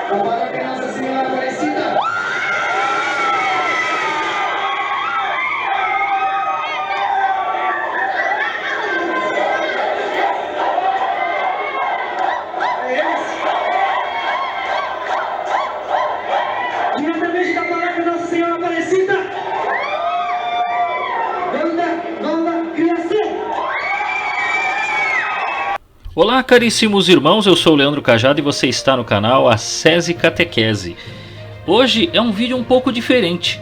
O paróquia Nossa Senhora Aparecida. Diretamente da paróquia Nossa Senhora Aparecida. Nova criação. Olá, caríssimos irmãos, eu sou o Leandro Cajado e você está no canal Ascese Catequese. Hoje é um vídeo um pouco diferente.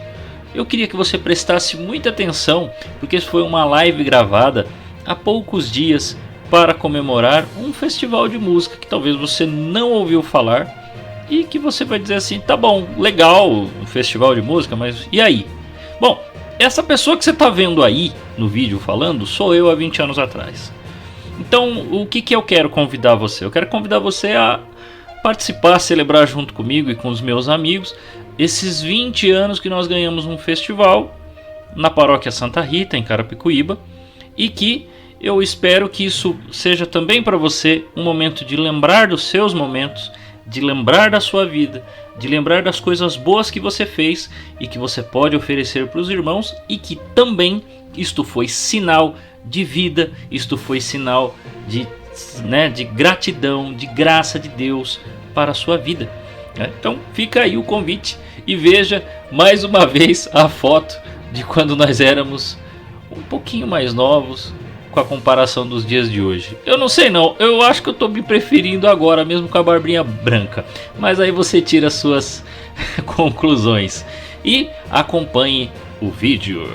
Eu queria que você prestasse muita atenção, porque foi uma live gravada há poucos dias para comemorar um festival de música que talvez você não ouviu falar e que você vai dizer assim, tá bom, legal o festival de música, mas e aí? Bom, essa pessoa que você está vendo aí no vídeo falando sou eu há 20 anos atrás. Então, o que eu quero convidar você? Eu quero convidar você a participar, celebrar junto comigo e com os meus amigos esses 20 anos que nós ganhamos um festival na paróquia Santa Rita, em Carapicuíba, e que eu espero que isso seja também para você um momento de lembrar dos seus momentos, de lembrar da sua vida, de lembrar das coisas boas que você fez e que você pode oferecer para os irmãos, e que também isto foi sinal de vida, isto foi sinal de gratidão, de graça de Deus para a sua vida. Então fica aí o convite e veja mais uma vez a foto de quando nós éramos um pouquinho mais novos com a comparação dos dias de hoje. Eu não sei não, eu acho que eu estou me preferindo agora mesmo com a barbinha branca, mas aí você tira as suas conclusões e acompanhe o vídeo.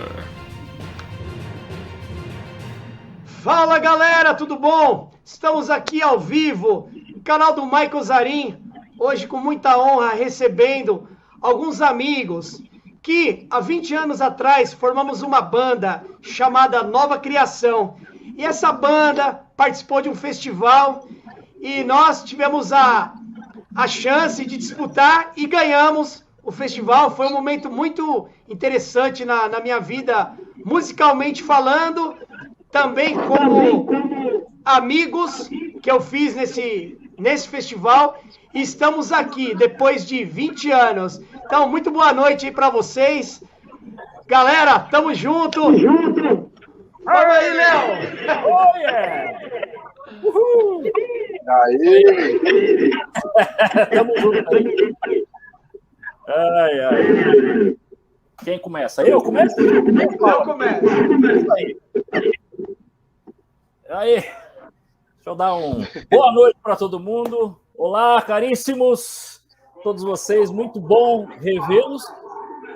Fala galera, tudo bom? Estamos aqui ao vivo no canal do Michael Zarin, hoje com muita honra recebendo alguns amigos que há 20 anos atrás formamos uma banda chamada Nova Criação. E essa banda participou de um festival e nós tivemos a chance de disputar e ganhamos o festival. Foi um momento muito interessante na minha vida, musicalmente falando, também como amigos que eu fiz nesse festival. E estamos aqui depois de 20 anos. Então, muito boa noite aí para vocês. Galera, tamo junto. Vamos aí, Léo. Oh, yeah. Uhul. Aí. Tamo junto aí. Ai. Quem começa? Eu começo? Eu começo. Aí, deixa eu dar boa noite para todo mundo. Olá, caríssimos, todos vocês, muito bom revê-los,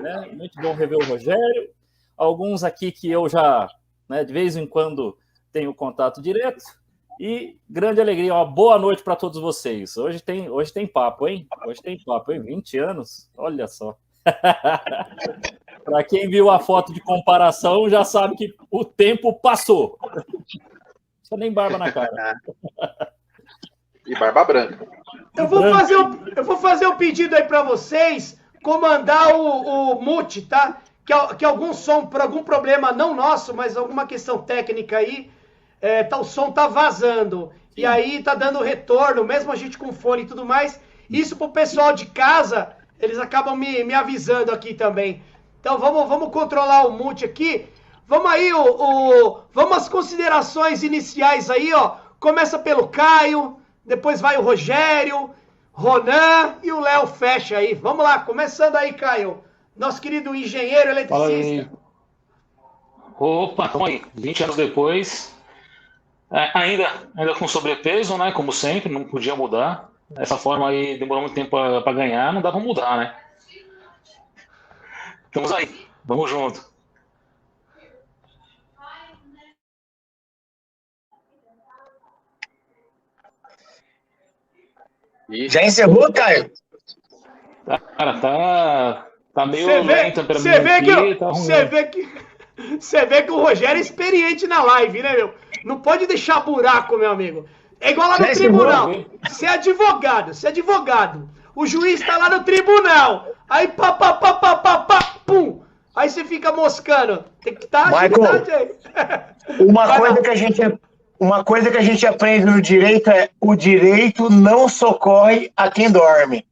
né? Muito bom rever o Rogério. Alguns aqui que eu já, de vez em quando, tenho contato direto. E grande alegria, uma boa noite para todos vocês. Hoje tem papo, hein? 20 anos, olha só. Para quem viu a foto de comparação, já sabe que o tempo passou. Só nem barba na cara. E barba branca. Eu vou fazer um pedido aí para vocês, comandar o mute, tá? Que algum som, por algum problema, não nosso, mas alguma questão técnica aí, o som tá vazando. Sim. E aí tá dando retorno, mesmo a gente com fone e tudo mais. Isso pro pessoal de casa, eles acabam me avisando aqui também. Então vamos controlar o mute aqui. Vamos aí, vamos às considerações iniciais aí, ó. Começa pelo Caio, depois vai o Rogério, Ronan e o Léo fecha aí. Vamos lá, começando aí, Caio. Nosso querido engenheiro eletricista. Opa, vamos aí. 20 anos depois, ainda com sobrepeso, né? Como sempre, não podia mudar. Dessa forma aí, demorou muito tempo para ganhar, não dá para mudar, né? Estamos aí, vamos junto. Já encerrou, Caio? Cara, tá meio lento pra mim aqui, tá ruim. Você vê que o Rogério é experiente na live, né, meu? Não pode deixar buraco, meu amigo. É igual lá no tribunal. Você é advogado. O juiz tá lá no tribunal. Aí pum. Aí você fica moscando. Tem que estar agilidade aí. Uma coisa que a gente aprende no direito é: o direito não socorre a quem dorme.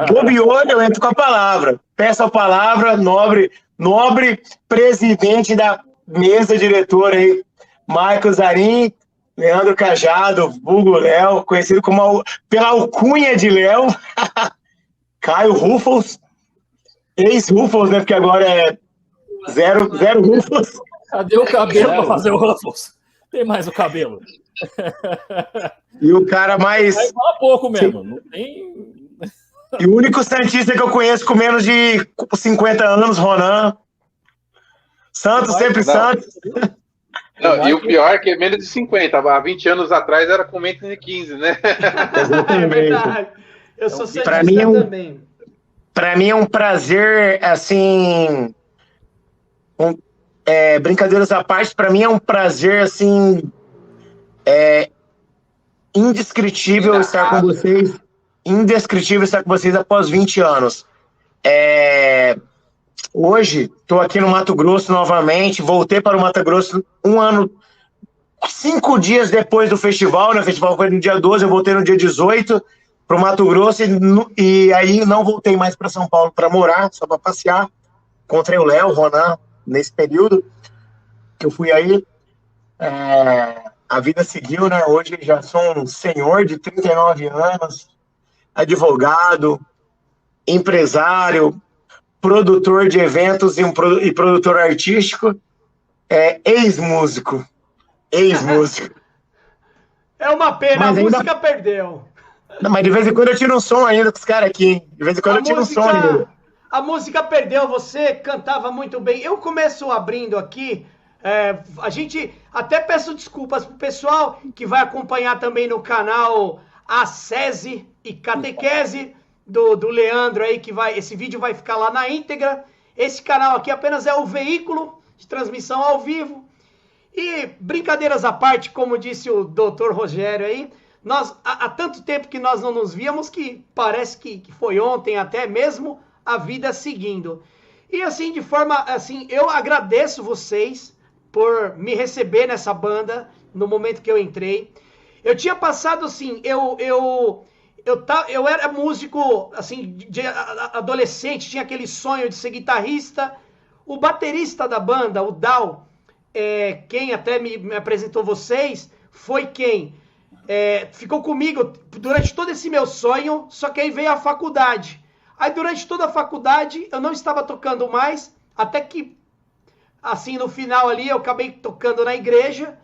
Bobeou, eu entro com a palavra. Peço a palavra, nobre presidente da mesa diretora aí, Michael Zarin, Leandro Cajado, vulgo Léo, conhecido pela alcunha de Léo, Caio Ruffles, ex-Ruffles, né? Porque agora é zero Ruffles. Cadê o cabelo para fazer o Ruffles? Tem mais o cabelo. E o cara mais... Vai falar pouco mesmo. Não tem... E o único santista que eu conheço com menos de 50 anos, Ronan. Santos, sempre Santos. Não, e o pior é que é menos de 50. Há 20 anos atrás era com menos de 15, né? É verdade. Eu sou santista também. Para mim é um prazer, assim... brincadeiras à parte, para mim é um prazer, assim... indescritível estar com vocês. Indescritível estar com vocês após 20 anos. Hoje, estou aqui no Mato Grosso novamente, voltei para o Mato Grosso 1 ano, 5 dias depois do festival, né? O festival foi no dia 12, eu voltei no dia 18 para o Mato Grosso e aí não voltei mais para São Paulo para morar, só para passear. Encontrei o Léo, o Ronan, nesse período que eu fui aí. A vida seguiu, né? Hoje já sou um senhor de 39 anos, advogado, empresário, produtor de eventos e produtor artístico, ex-músico. É uma pena, a música perdeu. Não, mas de vez em quando eu tiro um som ainda com os caras aqui, hein? De vez em quando eu tiro um som ainda. A música perdeu, você cantava muito bem. Eu começo abrindo aqui, a gente até peço desculpas pro pessoal que vai acompanhar também no canal a SESI e Catequese do Leandro aí, esse vídeo vai ficar lá na íntegra. Esse canal aqui apenas é o veículo de transmissão ao vivo. E brincadeiras à parte, como disse o doutor Rogério aí, nós há tanto tempo que nós não nos víamos que parece que foi ontem até mesmo a vida seguindo. E assim, de forma assim, eu agradeço vocês por me receber nessa banda no momento que eu entrei. Eu tinha passado assim, eu era músico, assim, de adolescente, tinha aquele sonho de ser guitarrista. O baterista da banda, o Dal, quem até me apresentou vocês, foi quem ficou comigo durante todo esse meu sonho, só que aí veio a faculdade. Aí durante toda a faculdade eu não estava tocando mais, até que, assim, no final ali eu acabei tocando na igreja.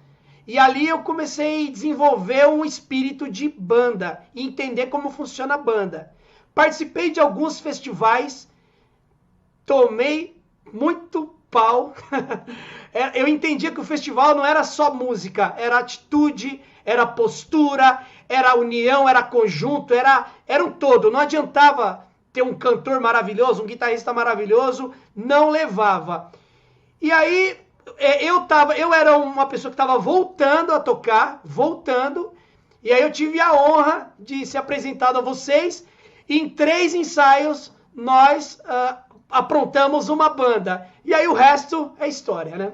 E ali eu comecei a desenvolver um espírito de banda e entender como funciona a banda. Participei de alguns festivais, tomei muito pau. Eu entendia que o festival não era só música, era atitude, era postura, era união, era conjunto, era um todo. Não adiantava ter um cantor maravilhoso, um guitarrista maravilhoso, não levava. E aí... eu era uma pessoa que estava voltando a tocar, e aí eu tive a honra de ser apresentado a vocês. Em 3 ensaios, nós aprontamos uma banda. E aí o resto é história, né?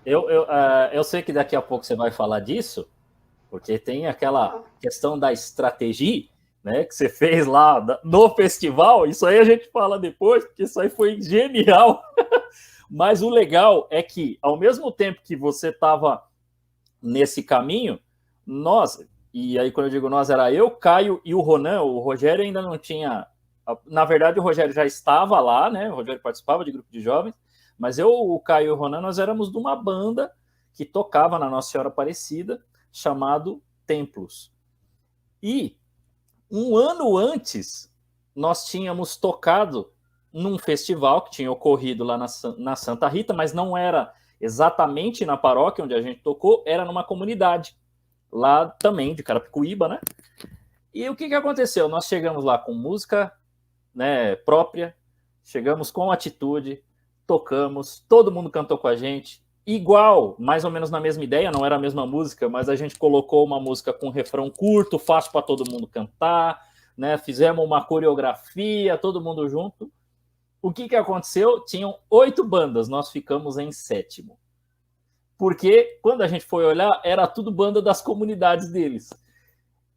Eu sei que daqui a pouco você vai falar disso, porque tem aquela questão da estratégia, né, que você fez lá no festival. Isso aí a gente fala depois, porque isso aí foi genial. Mas o legal é que, ao mesmo tempo que você estava nesse caminho, e aí quando eu digo nós, era eu, Caio e o Ronan. O Rogério ainda não tinha... Na verdade, o Rogério já estava lá, né? O Rogério participava de grupo de jovens, mas eu, o Caio e o Ronan, nós éramos de uma banda que tocava na Nossa Senhora Aparecida, chamado Templos. E, 1 ano antes, nós tínhamos tocado num festival que tinha ocorrido lá na Santa Rita, mas não era exatamente na paróquia onde a gente tocou, era numa comunidade, lá também de Carapicuíba, né? E o que aconteceu? Nós chegamos lá com música, né, própria, chegamos com atitude, tocamos, todo mundo cantou com a gente, igual, mais ou menos na mesma ideia, não era a mesma música, mas a gente colocou uma música com refrão curto, fácil para todo mundo cantar, né? Fizemos uma coreografia, todo mundo junto. O que aconteceu? Tinham 8 bandas, nós ficamos em 7º. Porque quando a gente foi olhar, era tudo banda das comunidades deles.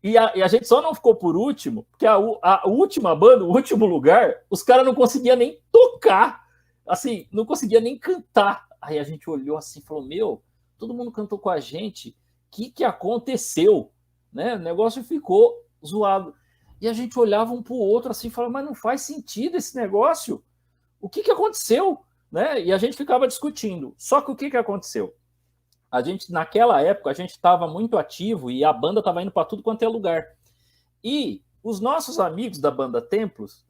E a gente só não ficou por último, porque a última banda, o último lugar, os caras não conseguiam nem tocar, assim, não conseguia nem cantar. Aí a gente olhou assim e falou, meu, todo mundo cantou com a gente, o que aconteceu? Né? O negócio ficou zoado. E a gente olhava um para o outro assim e falava, mas não faz sentido esse negócio. O que aconteceu? Né? E a gente ficava discutindo. Só que o que aconteceu? A gente, naquela época, a gente estava muito ativo e a banda estava indo para tudo quanto é lugar. E os nossos amigos da banda Templos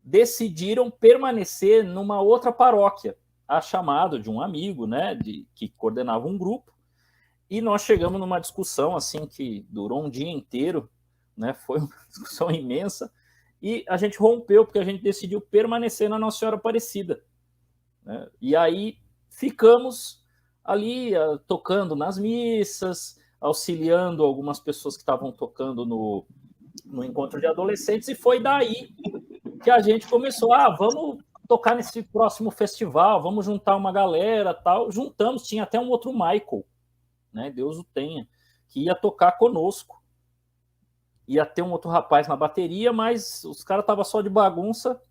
decidiram permanecer numa outra paróquia, a chamado de um amigo, né, que coordenava um grupo. E nós chegamos numa discussão assim que durou um dia inteiro, né, foi uma discussão imensa, e a gente rompeu porque a gente decidiu permanecer na Nossa Senhora Aparecida. Né? E aí ficamos ali tocando nas missas, auxiliando algumas pessoas que estavam tocando no encontro de adolescentes, e foi daí que a gente começou, vamos tocar nesse próximo festival, vamos juntar uma galera, tal. Juntamos, tinha até um outro Michael, né, Deus o tenha, que ia tocar conosco. Ia ter um outro rapaz na bateria, mas os caras estavam só de bagunça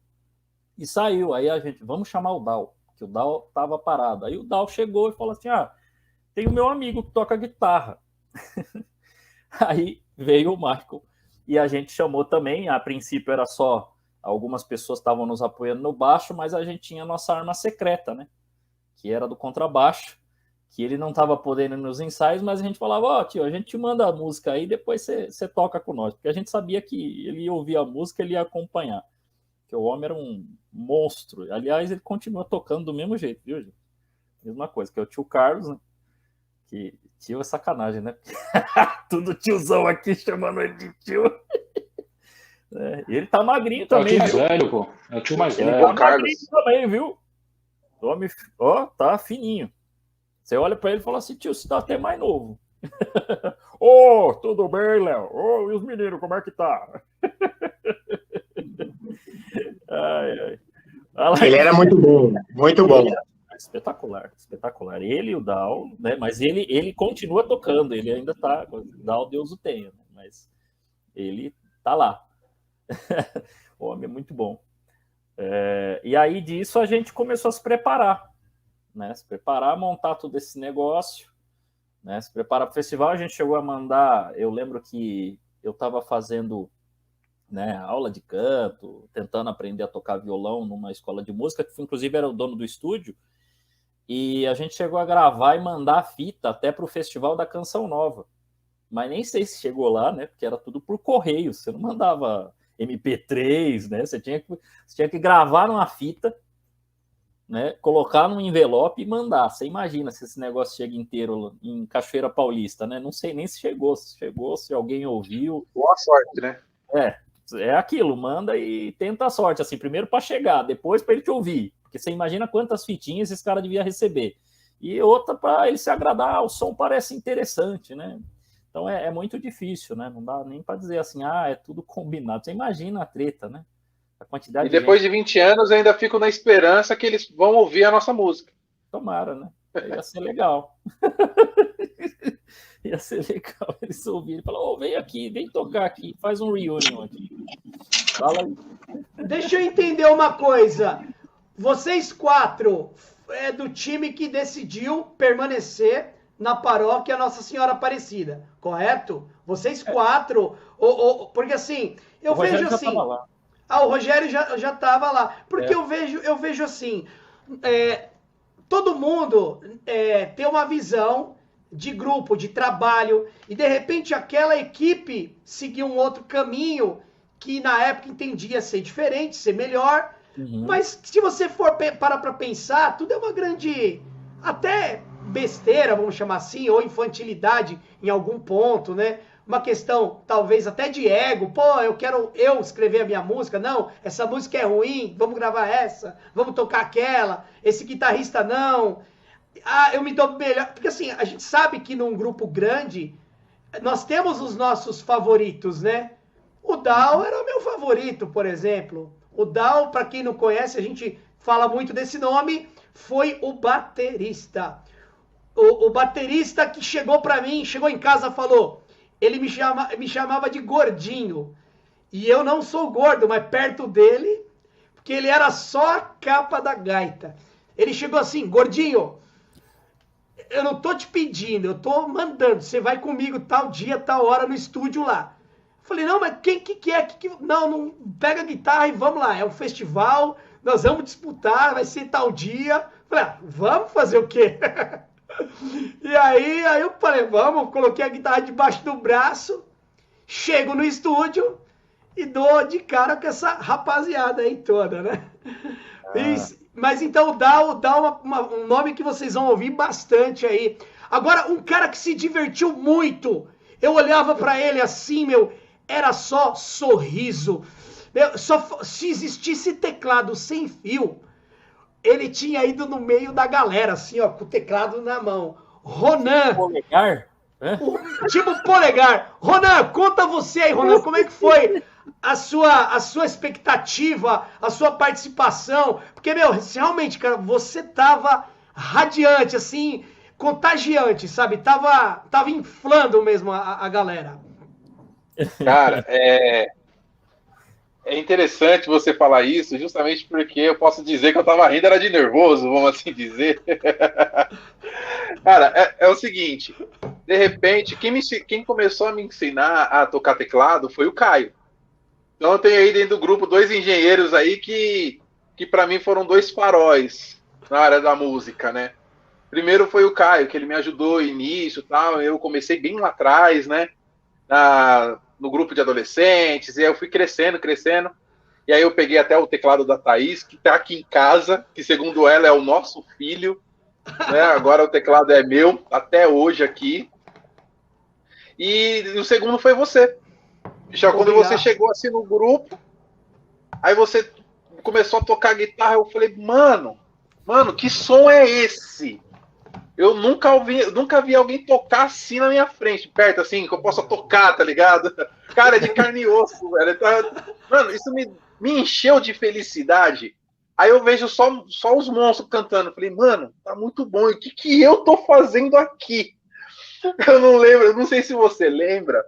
e saiu. Aí a gente, vamos chamar o Dal, que o Dal estava parado. Aí o Dal chegou e falou assim, tem o meu amigo que toca guitarra. Aí veio o Michael e a gente chamou também, a princípio era só, algumas pessoas estavam nos apoiando no baixo, mas a gente tinha a nossa arma secreta, né? Que era do contrabaixo, que ele não estava podendo ir nos ensaios, mas a gente falava, tio, a gente te manda a música aí, depois você toca com nós, porque a gente sabia que ele ia ouvir a música, ele ia acompanhar, que o homem era um monstro. Aliás, ele continua tocando do mesmo jeito, viu, gente? Mesma coisa, que é o tio Carlos, né? Que tio é sacanagem, né? Tudo tiozão aqui chamando ele de tio. Ele tá magrinho também, é o tio mais velho, pô. É o tio mais velho. Ele tá magrinho também, viu? O homem, tá fininho. Você olha para ele e fala assim, tio, você tá até mais novo. Tudo bem, Léo? E os meninos, como é que tá? Ele era muito bom, muito bom. Espetacular, espetacular. Ele e o Dal, né? Mas ele continua tocando, ele ainda tá. O Dal, Deus o tenha, né? Mas ele tá lá. O homem é muito bom. E aí disso a gente começou a se preparar. Né, se preparar, montar todo esse negócio, né, se preparar para o festival. A gente chegou a mandar, eu lembro que eu estava fazendo, né, aula de canto, tentando aprender a tocar violão numa escola de música, que inclusive era o dono do estúdio, e a gente chegou a gravar e mandar a fita até para o Festival da Canção Nova, mas nem sei se chegou lá, né, porque era tudo por correio, você não mandava MP3, né, você tinha que gravar numa fita, né, colocar num envelope e mandar. Você imagina se esse negócio chega inteiro em Cachoeira Paulista, né? Não sei nem se chegou, se alguém ouviu. Boa sorte, né? É aquilo, manda e tenta a sorte, assim, primeiro para chegar, depois para ele te ouvir, porque você imagina quantas fitinhas esse cara devia receber. E outra para ele se agradar, o som parece interessante, né? Então é muito difícil, né? Não dá nem para dizer assim, é tudo combinado. Você imagina a treta, né? A quantidade e depois de 20 anos, ainda fico na esperança que eles vão ouvir a nossa música. Tomara, né? Ia ser legal. Ia ser legal eles ouvirem. Falar, vem aqui, vem tocar aqui, faz um reunion aqui. Fala aí. Deixa eu entender uma coisa. Vocês 4 é do time que decidiu permanecer na paróquia Nossa Senhora Aparecida, correto? Vocês 4, porque assim, eu vejo assim... o Rogério já estava lá. Porque eu vejo assim, todo mundo tem uma visão de grupo, de trabalho, e de repente aquela equipe seguiu um outro caminho que na época entendia ser diferente, ser melhor. Mas se você for parar para pensar, tudo é uma grande, até besteira, vamos chamar assim, ou infantilidade em algum ponto, né? Uma questão, talvez, até de ego. Eu quero escrever a minha música. Não, essa música é ruim, vamos gravar essa, vamos tocar aquela. Esse guitarrista não. Eu me dou melhor. Porque assim, a gente sabe que num grupo grande, nós temos os nossos favoritos, né? O Dal era o meu favorito, por exemplo. O Dal, para quem não conhece, a gente fala muito desse nome, foi o baterista. O baterista que chegou para mim, chegou em casa e falou... ele me chamava de gordinho. E eu não sou gordo, mas perto dele, porque ele era só a capa da gaita. Ele chegou assim, gordinho, eu não tô te pedindo, eu tô mandando, você vai comigo tal dia, tal hora no estúdio lá. Falei, não, mas quem que é? Não, pega a guitarra e vamos lá, é um festival, nós vamos disputar, vai ser tal dia. Falei, vamos fazer o quê? E aí eu falei, vamos, coloquei a guitarra debaixo do braço, chego no estúdio e dou de cara com essa rapaziada aí toda, né? Mas então dá um nome que vocês vão ouvir bastante aí. Agora, um cara que se divertiu muito, eu olhava pra ele assim, era só sorriso. Se existisse teclado sem fio, ele tinha ido no meio da galera, assim, ó, com o teclado na mão. Ronan. Polegar? Tipo Polegar. Ronan, conta você aí, Ronan, como é que foi a sua expectativa, a sua participação? Porque, realmente, cara, você tava radiante, assim, contagiante, sabe? Tava inflando mesmo a galera. Cara, é interessante você falar isso, justamente porque eu posso dizer que eu tava rindo, era de nervoso, vamos assim dizer. Cara, é o seguinte, de repente, quem começou a me ensinar a tocar teclado foi o Caio. Então eu tenho aí dentro do grupo 2 engenheiros aí que para mim foram 2 faróis na área da música, né? Primeiro foi o Caio, que ele me ajudou no início e tal, eu comecei bem lá atrás, né? No grupo de adolescentes, e aí eu fui crescendo, e aí eu peguei até o teclado da Thaís, que tá aqui em casa, que segundo ela é o nosso filho, né? Agora o teclado é meu, até hoje aqui. E o segundo foi você. Já quando você chegou assim no grupo, aí você começou a tocar guitarra, eu falei, mano, que som é esse? Eu nunca vi alguém tocar assim na minha frente, perto, assim, que eu possa tocar, tá ligado? Cara, é de carne e osso, velho. Mano, isso me encheu de felicidade. Aí eu vejo só os monstros cantando. Falei, mano, tá muito bom. E o que eu tô fazendo aqui? Eu não lembro, eu não sei se você lembra,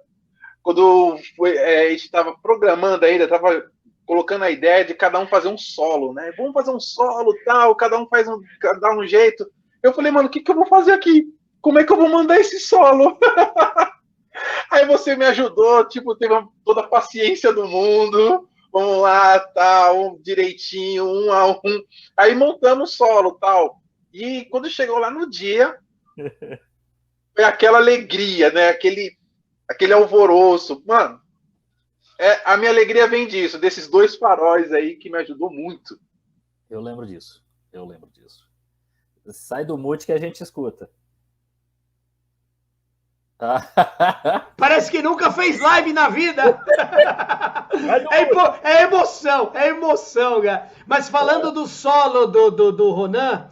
quando a gente tava programando ainda, tava colocando a ideia de cada um fazer um solo, né? Vamos fazer um solo, tal, cada um dá um jeito. Eu falei, mano, o que eu vou fazer aqui? Como é que eu vou mandar esse solo? Aí você me ajudou, tipo, teve toda a paciência do mundo. Vamos lá, tal, direitinho, 1 a 1. Aí montamos o solo, tal. E quando chegou lá no dia, foi aquela alegria, né? Aquele alvoroço. Mano, a minha alegria vem disso, desses 2 faróis aí que me ajudou muito. Eu lembro disso. Sai do mute que a gente escuta. Parece que nunca fez live na vida. É emoção, cara. Mas falando do solo do Ronan,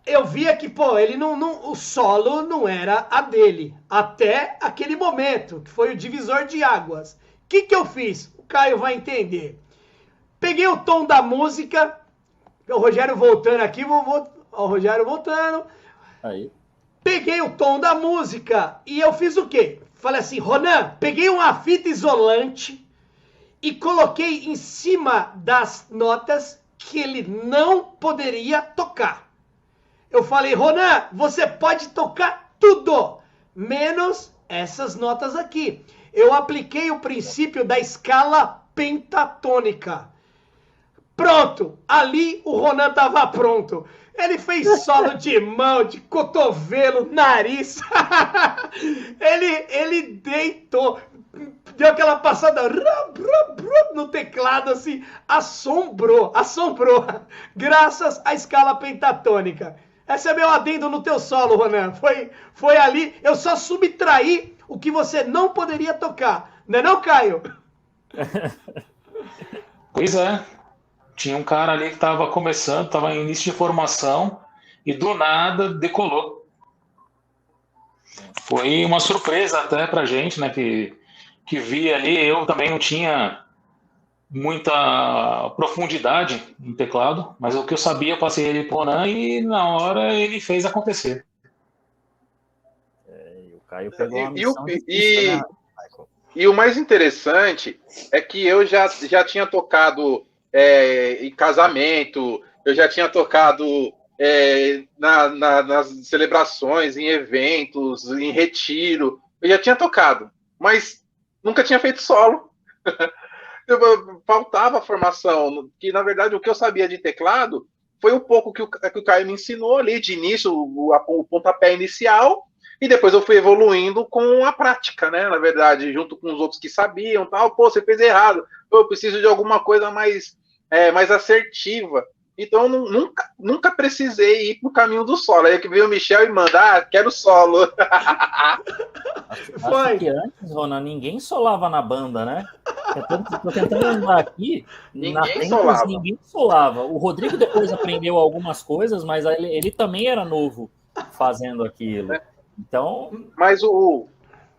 eu via que, o solo não era a dele. Até aquele momento, que foi o divisor de águas. O que eu fiz? O Caio vai entender. Peguei o tom da música. O Rogério voltando aqui, o Rogério voltando. Aí. Peguei o tom da música e eu fiz o quê? Falei assim, Ronan, peguei uma fita isolante e coloquei em cima das notas que ele não poderia tocar. Eu falei, Ronan, você pode tocar tudo, menos essas notas aqui. Eu apliquei o princípio da escala pentatônica. Pronto, ali o Ronan estava pronto. Ele fez solo de mão, de cotovelo, nariz. ele deitou, deu aquela passada no teclado, assim, assombrou. Graças à escala pentatônica. Esse é meu adendo no teu solo, Ronan. Foi ali, eu só subtraí o que você não poderia tocar. Não é não, Caio? Pois é. Tinha um cara ali que estava começando, estava em início de formação e do nada decolou. Foi uma surpresa até pra gente, né? Que via ali, eu também não tinha muita profundidade no teclado, mas o que eu sabia eu passei ele pro Ronan e na hora ele fez acontecer. O Caio pegou uma missão difícil, né? E o mais interessante é que eu já tinha tocado em casamento, eu já tinha tocado nas celebrações, em eventos, em retiro. Eu já tinha tocado, mas nunca tinha feito solo. Faltava formação, que na verdade o que eu sabia de teclado foi um pouco que o Caio me ensinou ali de início, o pontapé inicial, e depois eu fui evoluindo com a prática, né? Na verdade, junto com os outros que sabiam, tal, pô, você fez errado, eu preciso de alguma coisa mais assertiva. Então, nunca precisei ir pro caminho do solo. Aí que veio o Michel e manda, quero solo. Acho que antes, Ronan, ninguém solava na banda, né? Tô tentando lembrar aqui. Ninguém solava. O Rodrigo depois aprendeu algumas coisas, mas ele também era novo fazendo aquilo. Então... Mas o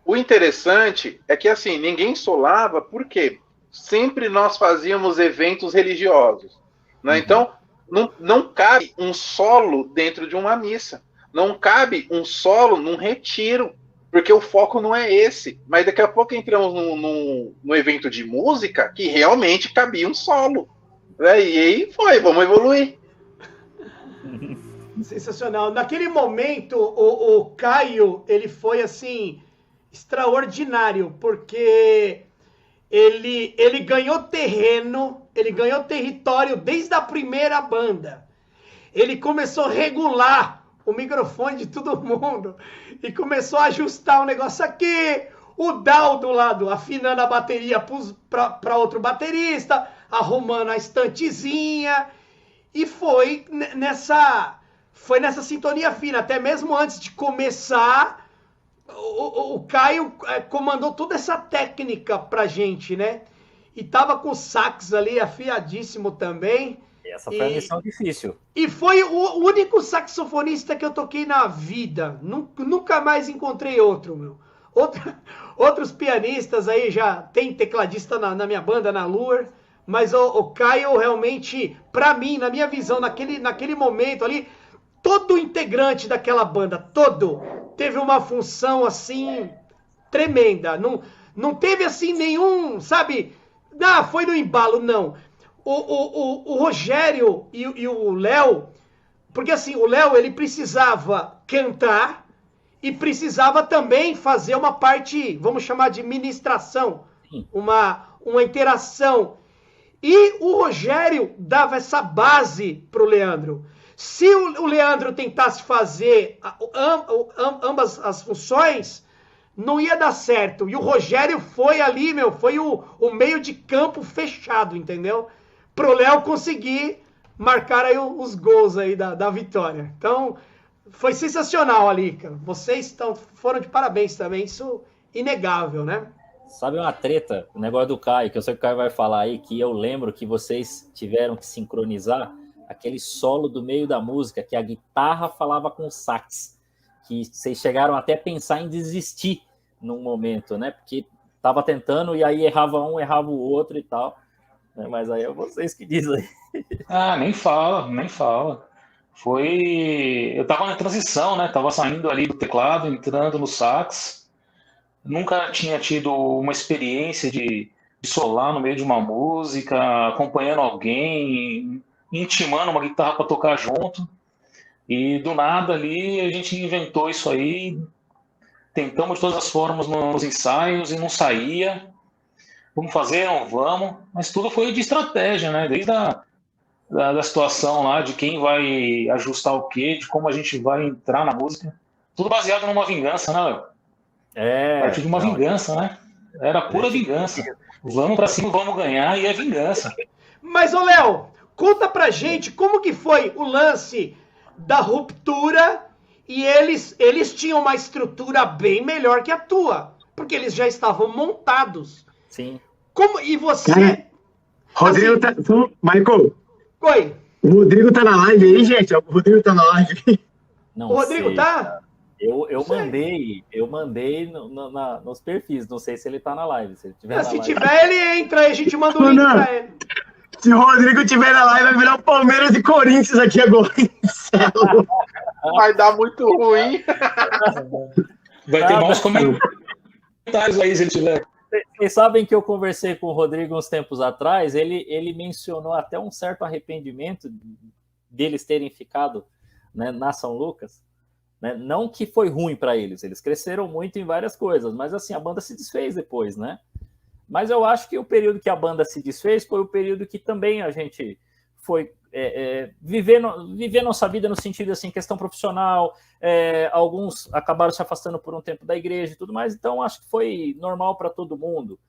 interessante é que, assim, ninguém solava porque sempre nós fazíamos eventos religiosos, né? Então, não cabe um solo dentro de uma missa. Não cabe um solo num retiro, porque o foco não é esse. Mas daqui a pouco entramos num evento de música que realmente cabia um solo, né? E aí vamos evoluir. Sensacional. Naquele momento, o Caio, ele foi, assim, extraordinário, porque ele ganhou terreno, ele ganhou território desde a primeira banda. Ele começou a regular o microfone de todo mundo e começou a ajustar o negócio aqui. O Daldo lá, afinando a bateria para outro baterista, arrumando a estantezinha. E foi nessa sintonia fina. Até mesmo antes de começar, o Caio comandou toda essa técnica pra gente, né? E tava com o sax ali afiadíssimo também. Essa foi a missão difícil. E foi o único saxofonista que eu toquei na vida. Nunca mais encontrei outro, meu. Outros pianistas aí já tem tecladista na minha banda, na Lure. Mas o Caio realmente, pra mim, na minha visão, naquele momento ali, todo integrante daquela banda, teve uma função, assim, tremenda. Não teve, assim, nenhum, sabe? Foi no embalo, não. O Rogério e o Léo, porque, assim, o Léo, ele precisava cantar e precisava também fazer uma parte, vamos chamar de ministração, uma uma interação. E o Rogério dava essa base pro Leandro. Se o Leandro tentasse fazer ambas as funções, não ia dar certo. E o Rogério foi ali, foi o meio de campo fechado, entendeu? Pro Léo conseguir marcar aí os gols aí da vitória. Então, foi sensacional ali, cara. Vocês foram de parabéns também, isso inegável, né? Sabe uma treta, o negócio do Caio, que eu sei que o Caio vai falar aí, que eu lembro que vocês tiveram que sincronizar aquele solo do meio da música, que a guitarra falava com o sax, que vocês chegaram até a pensar em desistir num momento, né? Porque tava tentando e aí errava um, errava o outro e tal. Mas aí é vocês que dizem aí. Ah, nem fala. Eu tava na transição, né? Tava saindo ali do teclado, entrando no sax. Nunca tinha tido uma experiência de solar no meio de uma música, acompanhando alguém, intimando uma guitarra para tocar junto. E do nada ali a gente inventou isso aí, tentamos de todas as formas nos ensaios e não saía. Vamos fazer, não vamos, mas tudo foi de estratégia, né? Desde da situação lá, de quem vai ajustar o quê, de como a gente vai entrar na música. Tudo baseado numa vingança, né, Léo? A partir de uma vingança, né? Era pura vingança. Vamos pra cima, vamos ganhar, e é vingança. Mas, ô Léo, conta pra gente como que foi o lance da ruptura e eles tinham uma estrutura bem melhor que a tua, porque eles já estavam montados. Sim. E você... Rodrigo assim, tá... Michael, oi. o Rodrigo tá na live aí, gente? O Rodrigo tá na live. Não O Rodrigo sei, tá? cara. Eu mandei nos perfis, não sei se ele tá na live. Se ele tiver na Se live. tiver, ele entra aí, a gente manda o link pra ele. Se o Rodrigo tiver na live, vai virar o Palmeiras e Corinthians aqui agora. Vai dar muito ruim. Vai ter maus comentários aí se ele tiver. Vocês sabem que eu conversei com o Rodrigo uns tempos atrás, ele mencionou até um certo arrependimento deles terem ficado, né, na São Lucas, né? Não que foi ruim para eles cresceram muito em várias coisas, mas assim, a banda se desfez depois, né? Mas eu acho que o período que a banda se desfez foi o período que também a gente foi viver nossa vida no sentido assim, questão profissional, alguns acabaram se afastando por um tempo da igreja e tudo mais, então acho que foi normal para todo mundo,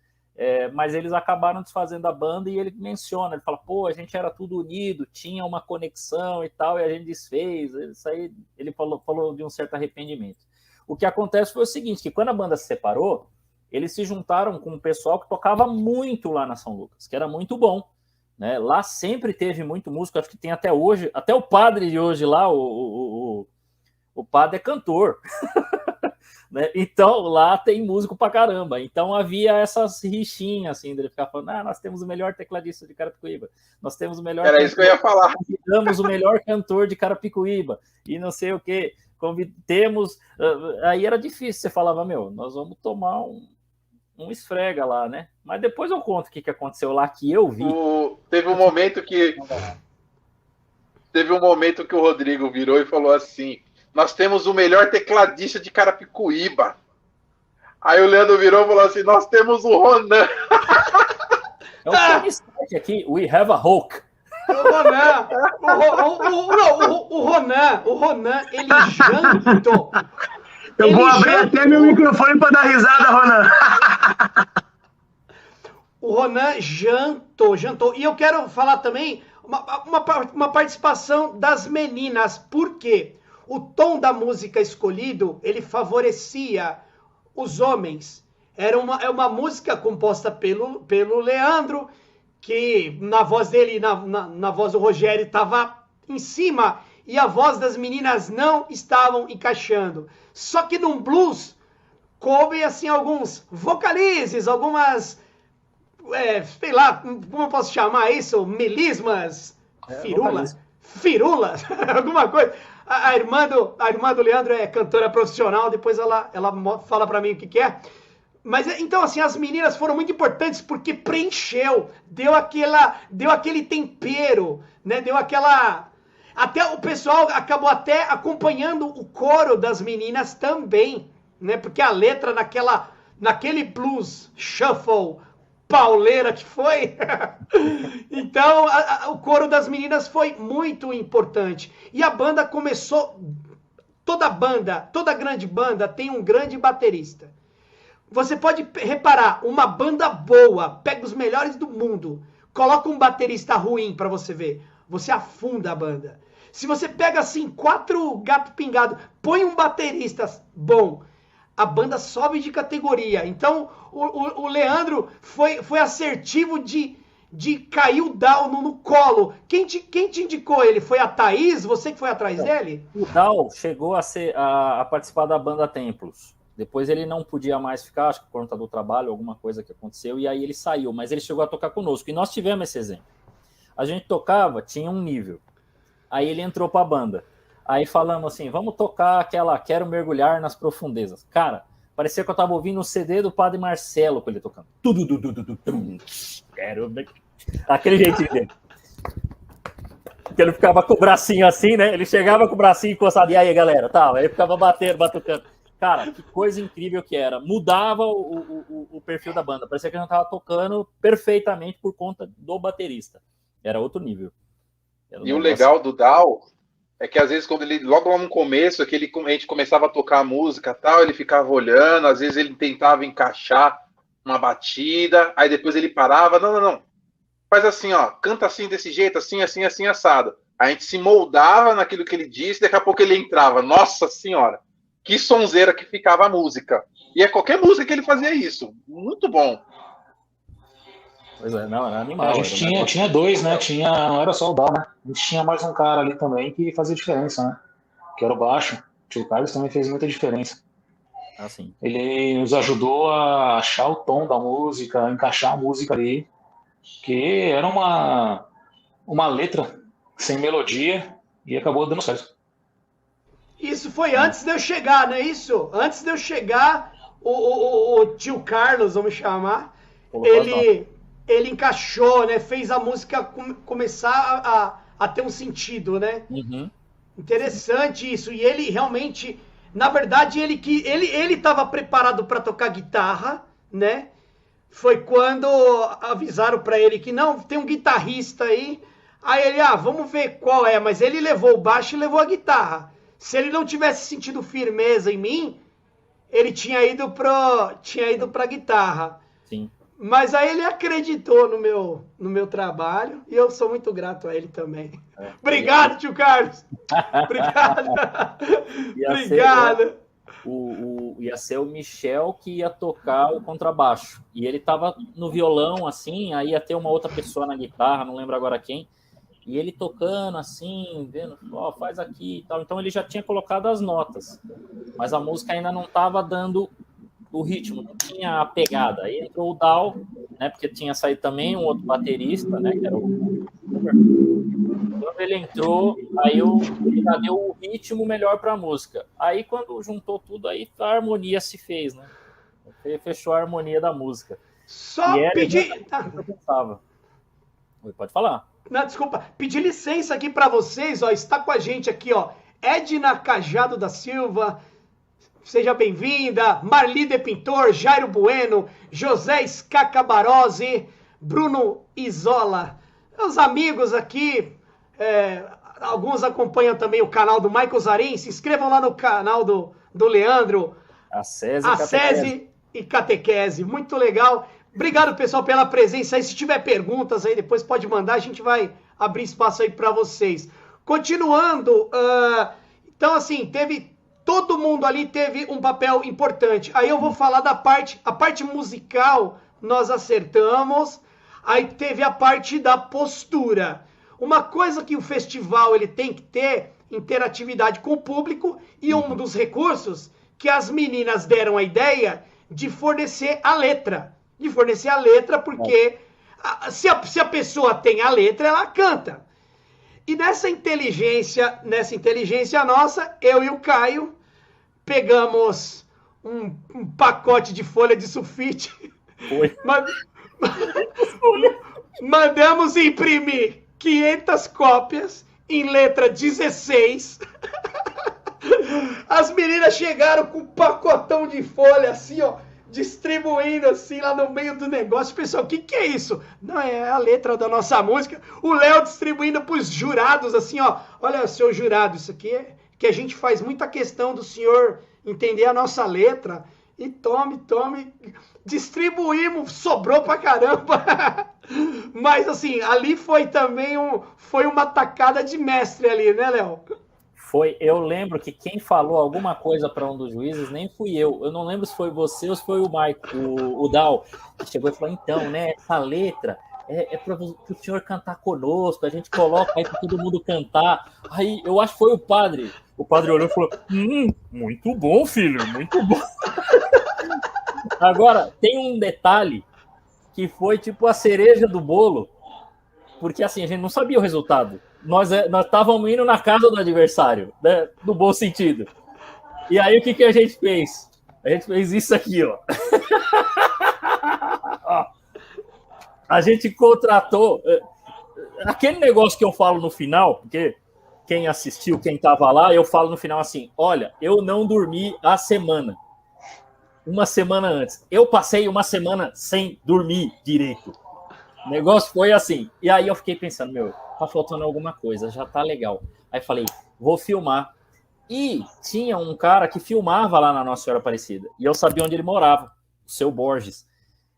mas eles acabaram desfazendo a banda e ele menciona, ele fala, pô, a gente era tudo unido, tinha uma conexão e tal, e a gente desfez, isso aí, ele falou de um certo arrependimento. O que acontece foi o seguinte, que quando a banda se separou, eles se juntaram com um pessoal que tocava muito lá na São Lucas, que era muito bom. Né? Lá sempre teve muito músico, acho que tem até hoje, até o padre de hoje lá, o padre é cantor. Né? Então lá tem músico pra caramba. Então havia essas rixinhas, assim, dele ficar falando, nós temos o melhor tecladista de Carapicuíba, nós temos o melhor... Era isso que eu ia falar. Convidamos o melhor cantor de Carapicuíba, e não sei o que, temos... Aí era difícil, você falava, nós vamos tomar um esfrega lá, né? Mas depois eu conto o que aconteceu lá, que eu vi. Teve um momento que o Rodrigo virou e falou assim, nós temos o melhor tecladista de Carapicuíba. Aí o Leandro virou e falou assim, nós temos o Ronan. É o Tony aqui, we have a Hulk. O Ronan, ele jantou. Eu vou abrir até meu microfone para dar risada, Ronan. O Ronan jantou. E eu quero falar também uma participação das meninas. Por quê? O tom da música escolhido, ele favorecia os homens. É uma música composta pelo Leandro, que na voz dele, na voz do Rogério, estava em cima, e a voz das meninas não estavam encaixando. Só que num blues, coube assim alguns vocalizes, algumas, sei lá, como eu posso chamar isso? Melismas? Firulas? Alguma coisa. A irmã do Leandro é cantora profissional, depois ela fala pra mim o que é. Mas então, assim, as meninas foram muito importantes porque preencheu, deu aquele tempero, né? Deu aquela... Até o pessoal acabou até acompanhando o coro das meninas também, né? Porque a letra naquele blues shuffle pauleira que foi, então o coro das meninas foi muito importante. E a banda começou, toda grande banda tem um grande baterista. Você pode reparar, uma banda boa, pega os melhores do mundo, coloca um baterista ruim para você ver, você afunda a banda. Se você pega assim 4 gato pingado, põe um baterista bom, a banda sobe de categoria. Então o Leandro foi assertivo de cair o Dal no colo. Quem te indicou ele? Foi a Thaís? Você que foi atrás dele? O Dal chegou a participar da banda Templos. Depois ele não podia mais ficar, acho que por conta do trabalho, alguma coisa que aconteceu, e aí ele saiu, mas ele chegou a tocar conosco, e nós tivemos esse exemplo. A gente tocava, tinha um nível, aí ele entrou para a banda, aí falamos assim, vamos tocar aquela Quero Mergulhar nas Profundezas. Cara, parecia que eu tava ouvindo o CD do Padre Marcelo com ele tocando. Aquele jeitinho dele. Que ele ficava com o bracinho assim, né? Ele chegava com o bracinho encostado, e aí, galera, tá? Aí ele ficava batucando. Cara, que coisa incrível que era. Mudava o perfil da banda. Parecia que a gente tava tocando perfeitamente por conta do baterista. Era outro nível. E o legal do Dal é que às vezes quando ele, logo lá no começo, que a gente começava a tocar a música e tal, ele ficava olhando, às vezes ele tentava encaixar uma batida, aí depois ele parava, não. Faz assim, ó, canta assim, desse jeito, assim, assado. A gente se moldava naquilo que ele disse, daqui a pouco ele entrava. Nossa Senhora! Que sonzeira que ficava a música. E é qualquer música que ele fazia isso. Muito bom. Pois é, não, era animal. A gente tinha dois, né? Não era só o Dal, né? A gente tinha mais um cara ali também que fazia diferença, né? Que era o baixo. O tio Carlos também fez muita diferença. Assim. Ele nos ajudou a achar o tom da música, a encaixar a música ali. Que era uma letra sem melodia e acabou dando certo. Isso foi antes de eu chegar, não é isso? Antes de eu chegar, o tio Carlos, vamos chamar, Colocou as notas. ele encaixou, né? Fez a música começar a ter um sentido, né? Uhum. Interessante isso. E ele realmente, na verdade, ele estava preparado para tocar guitarra, né? Foi quando avisaram para ele que não, tem um guitarrista aí. Aí ele, vamos ver qual é. Mas ele levou o baixo e levou a guitarra. Se ele não tivesse sentido firmeza em mim, ele tinha ido pra guitarra. Sim. Mas aí ele acreditou no meu trabalho e eu sou muito grato a ele também. Obrigado, tio Carlos. Obrigado. Obrigado. Ia ser o Michel que ia tocar o contrabaixo. E ele tava no violão, assim, aí ia ter uma outra pessoa na guitarra, não lembro agora quem. E ele tocando assim, vendo, faz aqui e tal. Então ele já tinha colocado as notas. Mas a música ainda não estava dando o ritmo, não tinha a pegada. Aí entrou o Dal, né? Porque tinha saído também um outro baterista, né? Que era o... Quando ele entrou, aí ele já deu o ritmo melhor para a música. Aí quando juntou tudo, aí a harmonia se fez, né? Fechou a harmonia da música. Só pedir... Oi, pode falar. Não, desculpa, pedir licença aqui para vocês, ó, está com a gente aqui, ó, Edna Cajado da Silva, seja bem-vinda, Marli de Pintor, Jairo Bueno, José Scacabarose, Bruno Isola, meus amigos aqui, alguns acompanham também o canal do Michael Zarin, se inscrevam lá no canal do Leandro, a SESI e Catequese, muito legal. Obrigado, pessoal, pela presença aí. Se tiver perguntas aí, depois pode mandar. A gente vai abrir espaço aí para vocês. Continuando, então, assim, todo mundo ali teve um papel importante. Aí eu vou falar a parte musical, nós acertamos. Aí teve a parte da postura. Uma coisa que o festival ele tem que ter, interatividade com o público, e um dos recursos que as meninas deram a ideia de fornecer a letra. Porque se a pessoa tem a letra, ela canta. E nessa inteligência nossa, eu e o Caio pegamos um pacote de folha de sulfite. Mandamos imprimir 500 cópias em letra 16. As meninas chegaram com um pacotão de folha assim, ó, distribuindo assim lá no meio do negócio. Pessoal, o que é isso? Não, é a letra da nossa música. O Léo distribuindo pros jurados assim, ó. Olha, seu jurado, isso aqui é que a gente faz muita questão do senhor entender a nossa letra. E tome. Distribuímos, sobrou pra caramba. Mas assim, ali foi também uma tacada de mestre ali, né, Léo? Eu lembro que quem falou alguma coisa para um dos juízes nem fui eu. Eu não lembro se foi você ou se foi o Mike, o Dal, que chegou e falou, então, né, essa letra é para o senhor cantar conosco, a gente coloca aí para todo mundo cantar. Aí eu acho que foi o padre. O padre olhou e falou, muito bom, filho, muito bom. Agora, tem um detalhe que foi tipo a cereja do bolo, porque assim, a gente não sabia o resultado. Nós estávamos indo na casa do adversário, né? No bom sentido. E aí o que a gente fez? A gente fez isso aqui, ó. A gente contratou aquele negócio que eu falo no final, porque quem assistiu, quem estava lá, eu falo no final assim, olha, eu não dormi a semana. Uma semana antes. Eu passei uma semana sem dormir direito. O negócio foi assim. E aí eu fiquei pensando, tá faltando alguma coisa, já tá legal. Aí falei, vou filmar. E tinha um cara que filmava lá na Nossa Senhora Aparecida. E eu sabia onde ele morava, o seu Borges.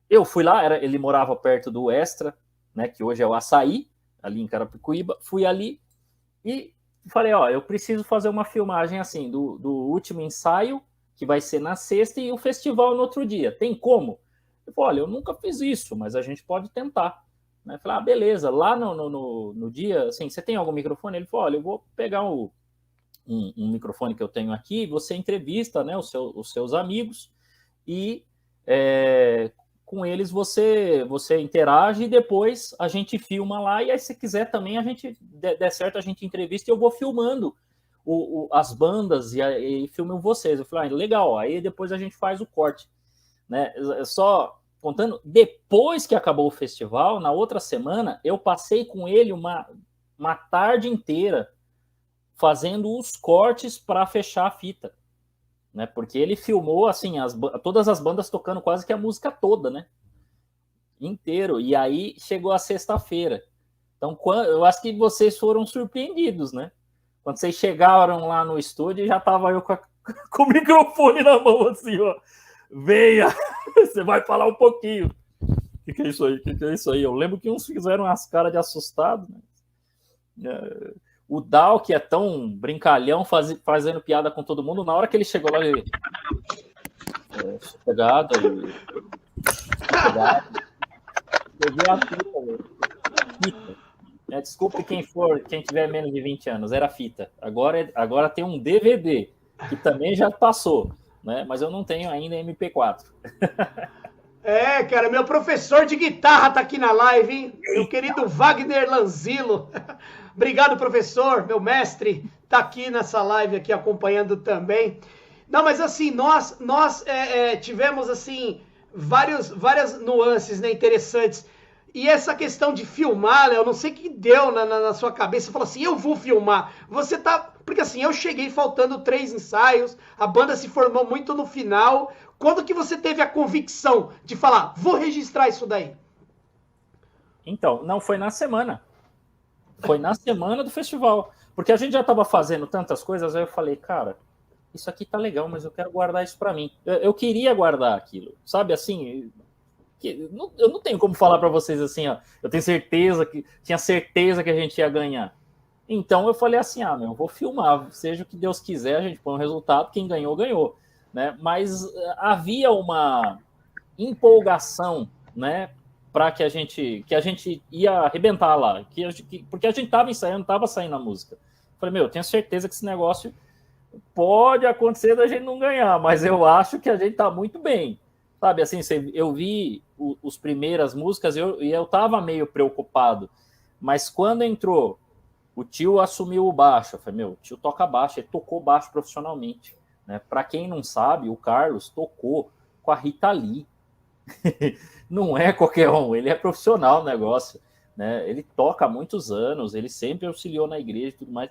Eu fui lá, ele morava perto do Extra, né, que hoje é o Açaí, ali em Carapicuíba. Fui ali e falei, eu preciso fazer uma filmagem assim, do último ensaio, que vai ser na sexta, e o festival no outro dia. Tem como? Eu falei, olha, eu nunca fiz isso, mas a gente pode tentar. Eu falei, beleza. Lá no dia, assim, você tem algum microfone? Ele falou, olha, eu vou pegar um microfone que eu tenho aqui, você entrevista, né, os seus amigos, e com eles você interage, e depois a gente filma lá, e aí se quiser também, a gente der certo, a gente entrevista, e eu vou filmando as bandas, e filmam vocês. Eu falei, legal, aí depois a gente faz o corte. Né? Só contando, depois que acabou o festival, na outra semana, eu passei com ele uma tarde inteira fazendo os cortes para fechar a fita, né? Porque ele filmou assim todas as bandas tocando quase que a música toda, né? Inteiro. E aí chegou a sexta-feira. Então, eu acho que vocês foram surpreendidos, né? Quando vocês chegaram lá no estúdio, já tava eu com o microfone na mão, assim, ó. Venha! Você vai falar um pouquinho. O que é isso aí? O que é isso aí? Eu lembro que uns fizeram as caras de assustado, né? O Dal, que é tão brincalhão, fazendo piada com todo mundo, na hora que ele chegou lá, ele... Sossegado. Peguei a fita, velho. Fita. Desculpe quem tiver menos de 20 anos, era fita. Agora tem um DVD, que também já passou, né? Mas eu não tenho ainda MP4. Cara, meu professor de guitarra tá aqui na live, hein? Meu querido Wagner Lanzillo. Obrigado, professor, meu mestre, tá aqui nessa live aqui acompanhando também. Não, mas assim, nós tivemos assim várias nuances, né, interessantes. E essa questão de filmar, Léo, eu não sei o que deu na sua cabeça. Você falou assim, eu vou filmar. Você tá... Porque assim, eu cheguei faltando 3 ensaios, a banda se formou muito no final. Quando que você teve a convicção de falar, vou registrar isso daí? Então, não foi na semana. Foi na semana do festival. Porque a gente já estava fazendo tantas coisas, aí eu falei, cara, isso aqui tá legal, mas eu quero guardar isso para mim. Eu queria guardar aquilo, sabe, assim... Eu não tenho como falar para vocês assim, ó, eu tinha certeza que a gente ia ganhar. Então eu falei assim, eu vou filmar, seja o que Deus quiser, a gente põe um resultado, quem ganhou, ganhou, né? Mas havia uma empolgação, né, para que a gente ia arrebentar lá, porque a gente estava ensaiando, estava saindo a música. Falei, eu tenho certeza que esse negócio pode acontecer da gente não ganhar, mas eu acho que a gente tá muito bem. Sabe, assim, eu vi os primeiras músicas e eu tava meio preocupado. Mas quando entrou, o tio assumiu o baixo. Eu falei, o tio toca baixo, ele tocou baixo profissionalmente. Né? Para quem não sabe, o Carlos tocou com a Rita Lee. Não é qualquer um, ele é profissional no negócio. Né? Ele toca há muitos anos, ele sempre auxiliou na igreja e tudo mais.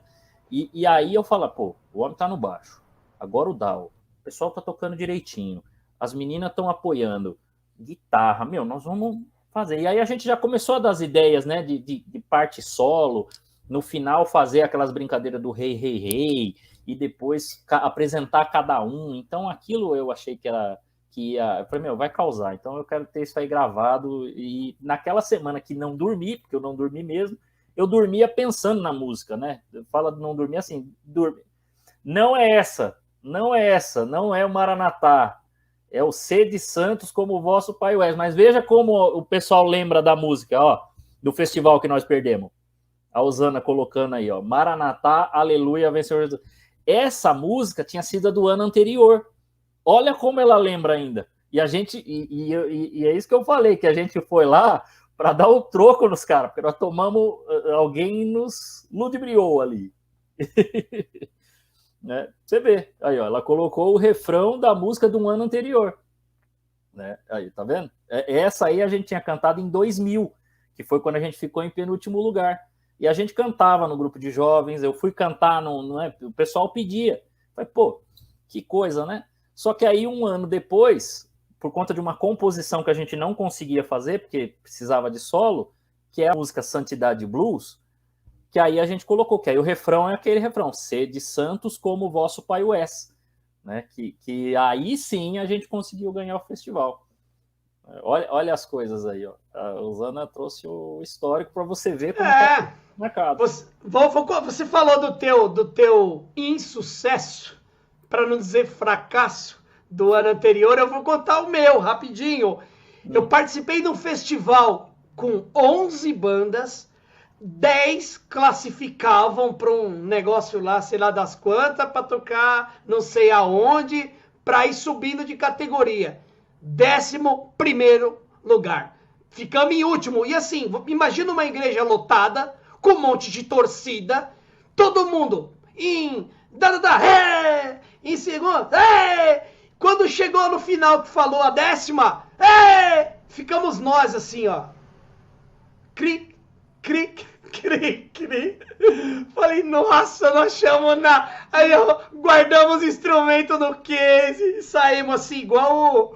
E aí eu falo, o homem tá no baixo. Agora o Dal, o pessoal tá tocando direitinho. As meninas estão apoiando. Guitarra, nós vamos fazer. E aí a gente já começou a dar as ideias, né, de parte solo, no final fazer aquelas brincadeiras do rei, rei, rei, e depois apresentar cada um. Então aquilo eu achei que ia... Eu falei, vai causar. Então eu quero ter isso aí gravado. E naquela semana que não dormi, porque eu não dormi mesmo, eu dormia pensando na música, né? Fala de não dormir assim, não é essa, não é o Maranatá. É o C de Santos como o vosso Pai Wes. Mas veja como o pessoal lembra da música, ó, do festival que nós perdemos. A Osana colocando aí, ó, Maranatá, aleluia, vencedor Jesus. Essa música tinha sido a do ano anterior. Olha como ela lembra ainda. E a gente, e é isso que eu falei, que a gente foi lá para dar o troco nos caras, porque nós tomamos, alguém nos ludibriou ali. Né? Você vê, aí ó, ela colocou o refrão da música de um ano anterior, né? Aí, tá vendo? Essa aí a gente tinha cantado em 2000, que foi quando a gente ficou em penúltimo lugar, e a gente cantava no grupo de jovens, eu fui cantar, o pessoal pedia, falei, que coisa, né? Só que aí um ano depois, por conta de uma composição que a gente não conseguia fazer, porque precisava de solo, que é a música Santidade Blues, que aí a gente colocou, que aí o refrão é aquele refrão, Sede santos como o vosso Pai Wes, né? Que aí sim a gente conseguiu ganhar o festival. Olha as coisas aí, ó. A Osana trouxe o histórico para você ver como tá marcado. Você falou do teu insucesso, para não dizer fracasso, do ano anterior. Eu vou contar o meu, rapidinho. Eu participei de um festival com 11 bandas, 10 classificavam para um negócio lá, sei lá das quantas, para tocar não sei aonde, para ir subindo de categoria. 11º lugar. Ficamos em último. E assim, imagina uma igreja lotada, com um monte de torcida, todo mundo em segundo, Quando chegou no final que falou a 10ª, ficamos nós assim, ó. Cri, cri, cri, cri. Falei, nossa, nós chamamos na... Aí ó, guardamos o instrumento no case e saímos assim, igual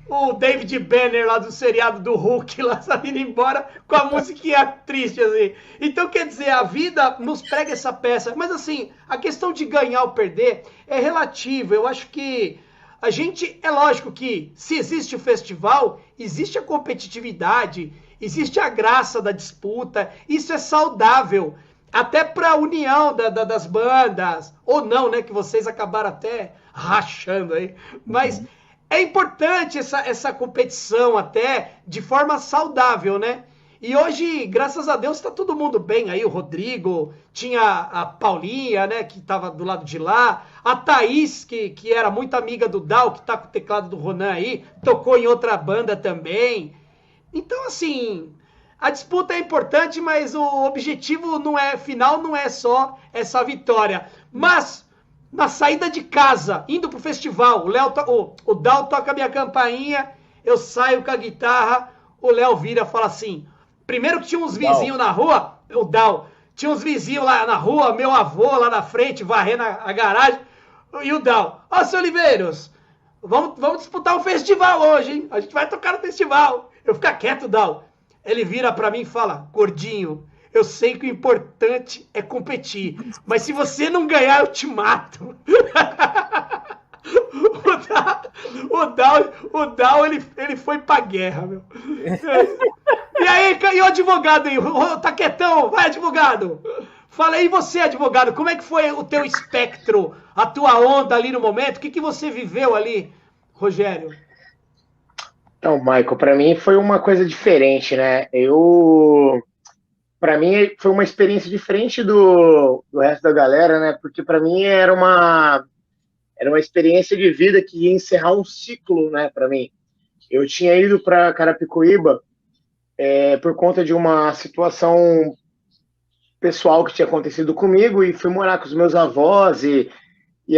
o David Banner lá do seriado do Hulk, lá saindo embora com a musiquinha triste, assim. Então, quer dizer, a vida nos prega essa peça. Mas, assim, a questão de ganhar ou perder é relativa. Eu acho que a gente... É lógico que se existe o festival, existe a competitividade, existe a graça da disputa. Isso é saudável. Até para a união das bandas. Ou não, né? Que vocês acabaram até rachando aí. Mas... É importante essa competição até de forma saudável, né? E hoje, graças a Deus, está todo mundo bem aí. O Rodrigo, tinha a Paulinha, né? Que estava do lado de lá. A Thaís, que era muito amiga do Dal, que está com o teclado do Ronan aí. Tocou em outra banda também. Então, assim, a disputa é importante, mas o objetivo final não é só essa vitória. Mas... Na saída de casa, indo pro festival, o Dal toca a minha campainha, eu saio com a guitarra, o Léo vira e fala assim, primeiro que tinha uns vizinhos na rua, o Dal, tinha uns vizinhos lá na rua, meu avô lá na frente, varrendo a garagem, e o Dal, seu Oliveiros, vamos disputar um festival hoje, hein? A gente vai tocar no festival. Eu fico quieto, Dal. Ele vira pra mim e fala, gordinho, eu sei que o importante é competir, mas se você não ganhar, eu te mato. O Dal, ele foi pra guerra, meu. E aí, e o advogado aí? Tá quietão? Vai, advogado. Fala aí você, advogado, como é que foi o teu espectro, a tua onda ali no momento? O que você viveu ali, Rogério? Então, Michael, para mim foi uma coisa diferente, né? Para mim foi uma experiência diferente do resto da galera, né? Porque para mim era uma experiência de vida que ia encerrar um ciclo, né? Para mim, eu tinha ido para Carapicuíba por conta de uma situação pessoal que tinha acontecido comigo e fui morar com os meus avós e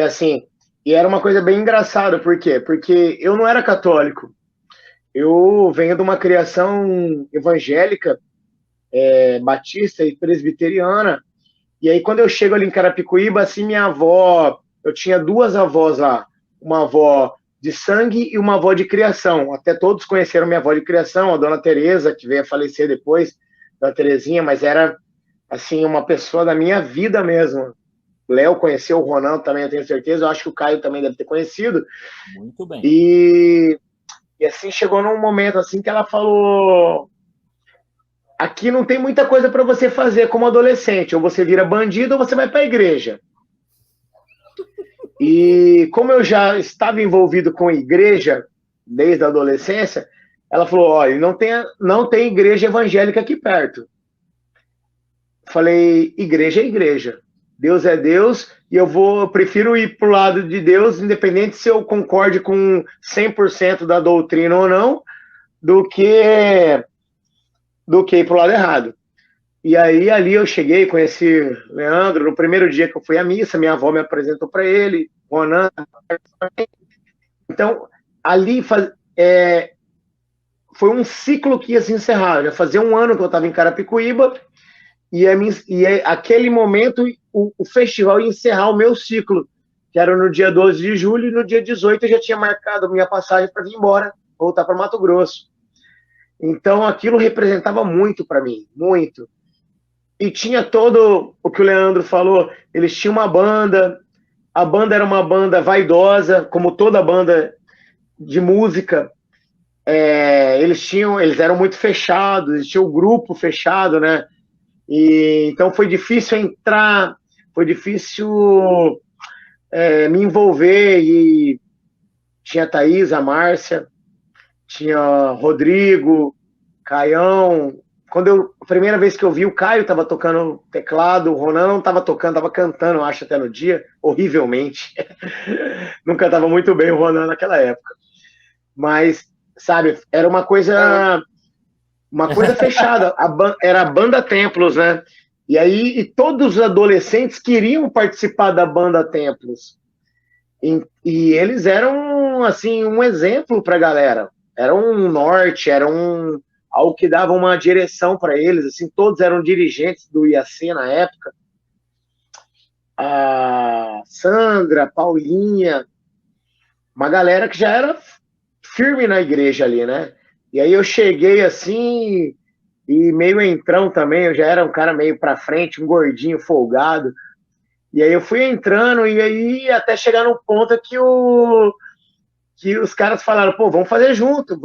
assim, e era uma coisa bem engraçada. Por quê? Porque eu não era católico. Eu venho de uma criação evangélica, batista e presbiteriana, e aí quando eu chego ali em Carapicuíba, assim, minha avó, eu tinha duas avós lá, uma avó de sangue e uma avó de criação, até todos conheceram minha avó de criação, a dona Tereza, que veio a falecer depois, da Terezinha, mas era, assim, uma pessoa da minha vida mesmo. Léo conheceu, o Ronan também, eu tenho certeza, eu acho que o Caio também deve ter conhecido. Muito bem. E assim, chegou num momento assim que ela falou, aqui não tem muita coisa para você fazer como adolescente, ou você vira bandido ou você vai para a igreja. E como eu já estava envolvido com igreja desde a adolescência, ela falou, olha, não tem igreja evangélica aqui perto. Falei, igreja é igreja, Deus é Deus, e eu prefiro ir pro lado de Deus, independente se eu concorde com 100% da doutrina ou não, do que ir pro lado errado. E aí, ali eu cheguei, conheci Leandro, no primeiro dia que eu fui à missa, minha avó me apresentou para ele, Ronan. Então, ali foi um ciclo que ia se encerrar. Já fazia um ano que eu estava em Carapicuíba, e aquele momento, o festival ia encerrar o meu ciclo, que era no dia 12 de julho, e no dia 18 eu já tinha marcado a minha passagem para vir embora, voltar para Mato Grosso. Então, aquilo representava muito para mim, muito. E tinha todo o que o Leandro falou, eles tinham uma banda, a banda era uma banda vaidosa, como toda banda de música. Eles eram muito fechados, eles tinham um grupo fechado, né? E então foi difícil entrar, foi difícil me envolver. E tinha a Thaís, a Márcia, tinha Rodrigo, Caião. A primeira vez que eu vi, o Caio estava tocando teclado, o Ronan não estava tocando, estava cantando, eu acho, até no dia, horrivelmente. Não cantava muito bem o Ronan naquela época. Mas, sabe, era uma coisa fechada. Era a banda Templos, né? E aí todos os adolescentes queriam participar da banda Templos. E eles eram, assim, um exemplo para a galera. Era um norte, era algo que dava uma direção para eles. Assim, todos eram dirigentes do IAC na época. A Sandra, Paulinha, uma galera que já era firme na igreja ali, né? E aí eu cheguei assim, e meio entrão também, eu já era um cara meio pra frente, um gordinho folgado. E aí eu fui entrando, e aí até chegar no ponto que os caras falaram, pô, vamos fazer junto,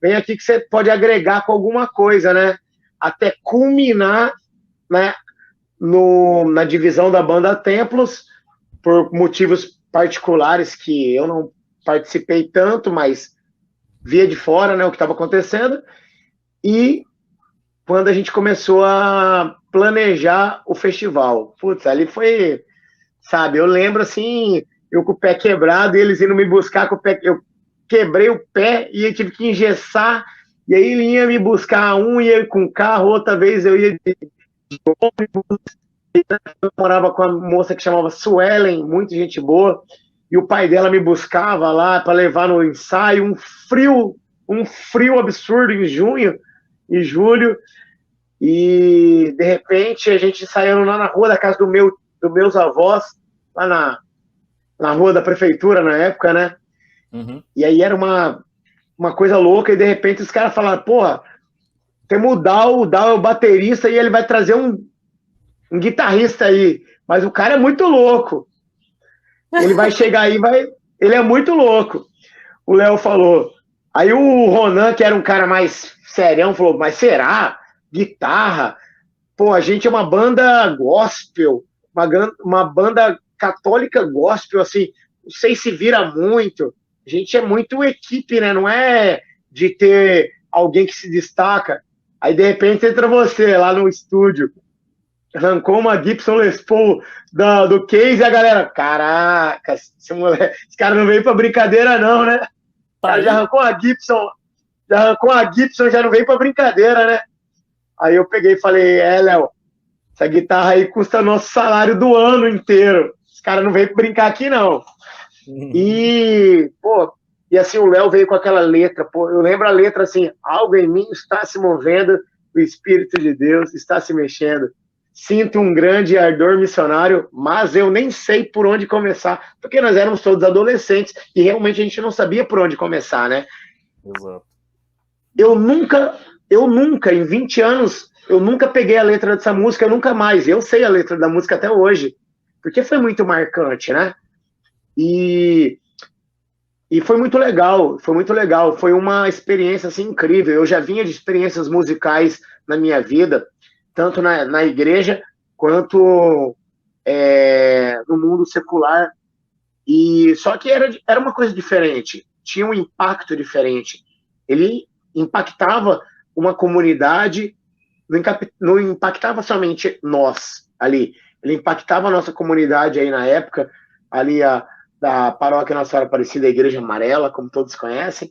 vem aqui que você pode agregar com alguma coisa, né? Até culminar, né, na divisão da banda Templos, por motivos particulares que eu não participei tanto, mas via de fora, né, o que estava acontecendo. E quando a gente começou a planejar o festival, putz, ali foi, sabe, eu lembro assim, eu com o pé quebrado, e eles indo me buscar com o pé, eu quebrei o pé e eu tive que engessar, e aí ele ia me buscar, ia com carro, outra vez eu ia de ônibus. Eu morava com uma moça que chamava Suelen, muita gente boa, e o pai dela me buscava lá para levar no ensaio, um frio absurdo em junho e julho, e de repente a gente saiu lá na rua da casa dos meus avós, lá na rua da prefeitura na época, né? Uhum. E aí era uma coisa louca, e de repente os caras falaram, porra, temos o Dal é o baterista e ele vai trazer um guitarrista aí, mas o cara é muito louco. Ele vai chegar aí, ele é muito louco. O Léo falou. Aí o Ronan, que era um cara mais serião, falou, mas será? Guitarra? Pô, a gente é uma banda gospel, uma banda católica gospel, assim, não sei se vira muito. A gente é muito equipe, né? Não é de ter alguém que se destaca. Aí, de repente, entra você lá no estúdio, arrancou uma Gibson Les Paul do Case e a galera, caraca, esse cara não veio pra brincadeira não, né? Cara, já arrancou a Gibson, já não veio pra brincadeira, né? Aí eu peguei e falei, Léo, essa guitarra aí custa nosso salário do ano inteiro. Os caras não veio pra brincar aqui, não. E, pô, e assim, o Léo veio com aquela letra, pô, eu lembro a letra assim, algo em mim está se movendo, o Espírito de Deus está se mexendo. Sinto um grande ardor missionário, mas eu nem sei por onde começar, porque nós éramos todos adolescentes e realmente a gente não sabia por onde começar, né? Exato. Eu nunca, em 20 anos, eu nunca peguei a letra dessa música, nunca mais. Eu sei a letra da música até hoje, porque foi muito marcante, né? E foi muito legal, foi uma experiência assim, incrível. Eu já vinha de experiências musicais na minha vida, tanto na igreja, quanto no mundo secular. E só que era uma coisa diferente, tinha um impacto diferente. Ele impactava uma comunidade, não impactava somente nós ali, ele impactava a nossa comunidade aí na época, ali da Paróquia Nossa Senhora Aparecida, a Igreja Amarela, como todos conhecem,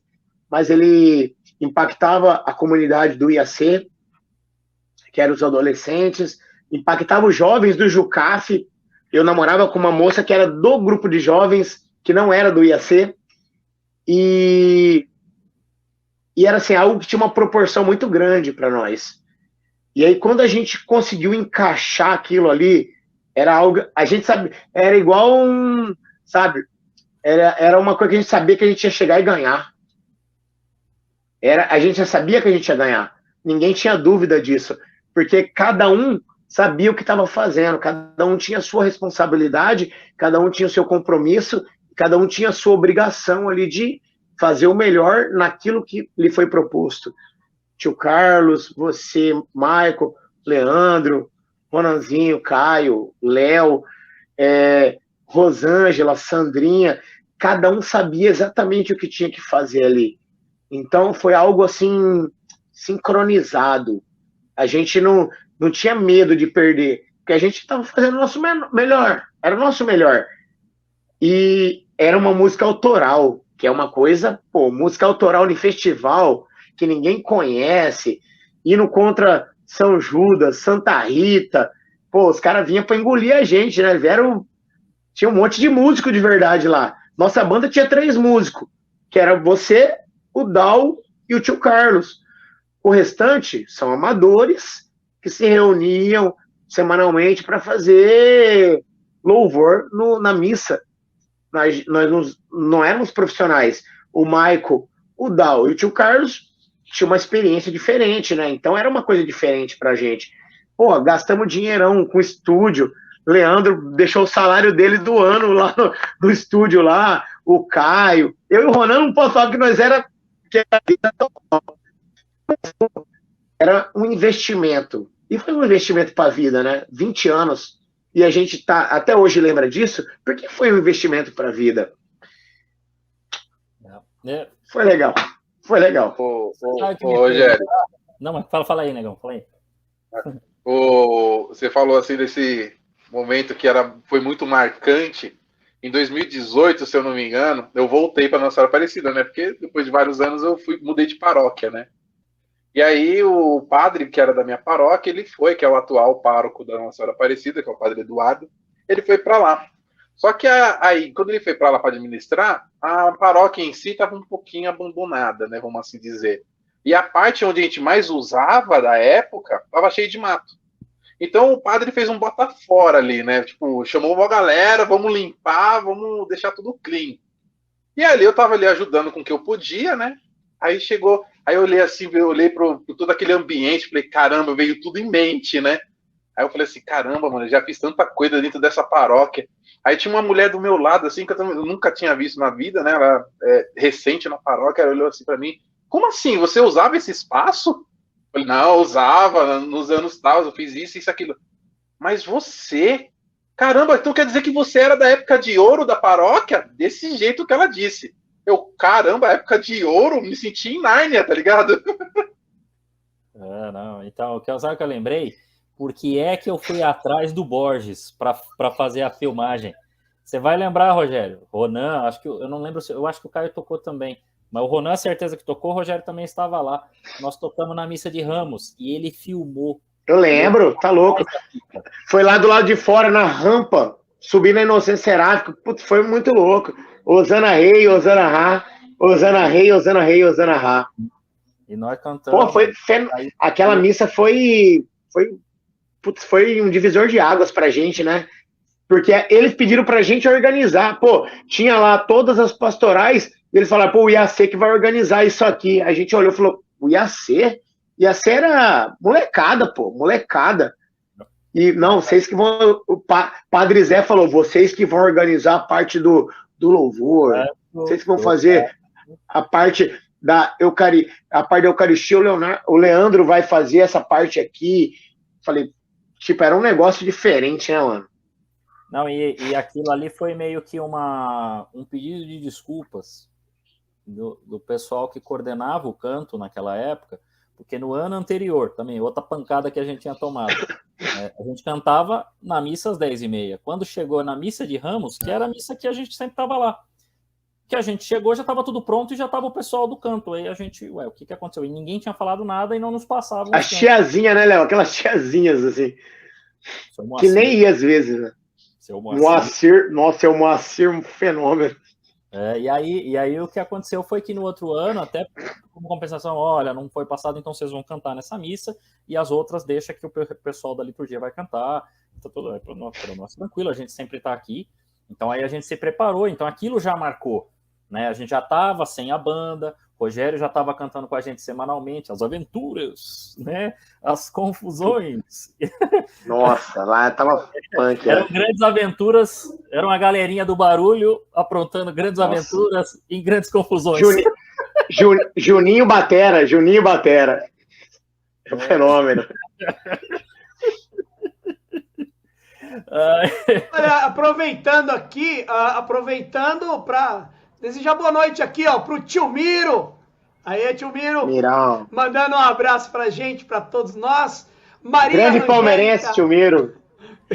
mas ele impactava a comunidade do IAC, que eram os adolescentes, impactava os jovens do Jucaf. Eu namorava com uma moça que era do grupo de jovens, que não era do IAC, e era assim, algo que tinha uma proporção muito grande para nós. E aí, quando a gente conseguiu encaixar aquilo ali, era algo, a gente sabe, era igual sabe, era uma coisa que a gente sabia que a gente ia chegar e ganhar. A gente já sabia que a gente ia ganhar. Ninguém tinha dúvida disso, porque cada um sabia o que estava fazendo, cada um tinha a sua responsabilidade, cada um tinha o seu compromisso, cada um tinha a sua obrigação ali de fazer o melhor naquilo que lhe foi proposto. Tio Carlos, você, Michael, Leandro, Ronanzinho, Caio, Léo, Rosângela, Sandrinha, cada um sabia exatamente o que tinha que fazer ali. Então foi algo assim, sincronizado. A gente não tinha medo de perder, porque a gente estava fazendo o nosso melhor, era o nosso melhor. E era uma música autoral, que é uma coisa, pô, música autoral em festival, que ninguém conhece, indo contra São Judas, Santa Rita, pô, os caras vinham para engolir a gente, né? tinha um monte de músico de verdade lá. Nossa banda tinha 3 músicos, que era você, o Dal e o tio Carlos. O restante são amadores que se reuniam semanalmente para fazer louvor na missa. Nós não éramos profissionais. O Maico, o Dal e o tio Carlos tinham uma experiência diferente, né? Então era uma coisa diferente pra gente. Pô, gastamos dinheirão com estúdio. Leandro deixou o salário dele do ano lá no estúdio lá. O Caio. Eu e o Ronan não posso falar que nós era um investimento. E foi um investimento para a vida, né? 20 anos. E a gente até hoje lembra disso, porque foi um investimento para a vida. Foi legal. Foi legal. Ô, Rogério. Não, mas fala aí, negão. Fala aí. Você falou assim desse momento que foi muito marcante. Em 2018, se eu não me engano, eu voltei para Nossa Senhora Aparecida, né? Porque depois de vários anos eu mudei de paróquia, né? E aí o padre, que era da minha paróquia, que é o atual pároco da Nossa Senhora Aparecida, que é o padre Eduardo, ele foi para lá. Só que aí, quando ele foi para lá para administrar, a paróquia em si estava um pouquinho abandonada, né? Vamos assim dizer. E a parte onde a gente mais usava da época estava cheia de mato. Então o padre fez um bota fora ali, né? Tipo, chamou uma galera, vamos limpar, vamos deixar tudo clean. E ali eu tava ali ajudando com o que eu podia, né? Aí chegou, aí eu olhei assim, eu olhei pro todo aquele ambiente, falei, caramba, veio tudo em mente, né? Aí eu falei assim, caramba, mano, eu já fiz tanta coisa dentro dessa paróquia. Aí tinha uma mulher do meu lado, assim, que eu nunca tinha visto na vida, né? Ela recente na paróquia, ela olhou assim pra mim, como assim, você usava esse espaço? Eu falei, não, eu usava, nos anos tal, eu fiz isso, aquilo. Mas você, caramba, então quer dizer que você era da época de ouro da paróquia? Desse jeito que ela disse. Eu, caramba, época de ouro, me senti em Nárnia, tá ligado? Não, então, sabe o que eu lembrei? Porque é que eu fui atrás do Borges para fazer a filmagem. Você vai lembrar, Rogério? Ronan, eu não lembro, eu acho que o Caio tocou também. Mas o Ronan, certeza que tocou, o Rogério também estava lá. Nós tocamos na missa de Ramos e ele filmou. Eu lembro, tá louco. Foi lá do lado de fora, na rampa, subindo a Inocência Seráfica. Putz, foi muito louco. Osana Rei, Osana Rá, Osana Rei, Osana Rei, Osana Rá. E nós cantamos. Pô, aquela missa foi um divisor de águas pra gente, né? Porque eles pediram pra gente organizar. Pô, tinha lá todas as pastorais. E eles falaram, pô, o IAC que vai organizar isso aqui. A gente olhou e falou, o IAC? IAC era molecada, pô, molecada. E não, vocês que vão... O Padre Zé falou, vocês que vão organizar a parte do louvor. Vocês que vão fazer a parte da Eucaristia. O Leandro vai fazer essa parte aqui. Falei, tipo, era um negócio diferente, né, mano? Não, e aquilo ali foi meio que um pedido de desculpas do pessoal que coordenava o canto naquela época, porque no ano anterior, também, outra pancada que a gente tinha tomado, a gente cantava na missa às 10h30. Quando chegou na missa de Ramos, que era a missa que a gente sempre estava lá, que a gente chegou, já estava tudo pronto e já estava o pessoal do canto. Aí a gente, o que aconteceu? E ninguém tinha falado nada e não nos passavam. As tiazinhas, né, Léo? Aquelas tiazinhas, assim, que nem ia às vezes, né? Moacir, nossa, é o Moacir um fenômeno. E aí o que aconteceu foi que no outro ano, até como compensação, olha, não foi passado, então vocês vão cantar nessa missa, e as outras deixa que o pessoal da liturgia vai cantar. Então, tudo para nós tranquilo, a gente sempre está aqui. Então aí a gente se preparou, então aquilo já marcou, né? A gente já estava sem a banda, o Rogério já estava cantando com a gente semanalmente, as aventuras, né? As confusões. Nossa, lá tava punk. Eram grandes aventuras, era uma galerinha do barulho aprontando grandes aventuras em grandes confusões. Juninho Batera. É um fenômeno. Olha, aproveitando para desejar boa noite aqui, ó, pro tio Miro. Aí, tio Miro, Mirão. Mandando um abraço pra gente, pra todos nós. Maria Grande Angélica, palmeirense, tio Miro.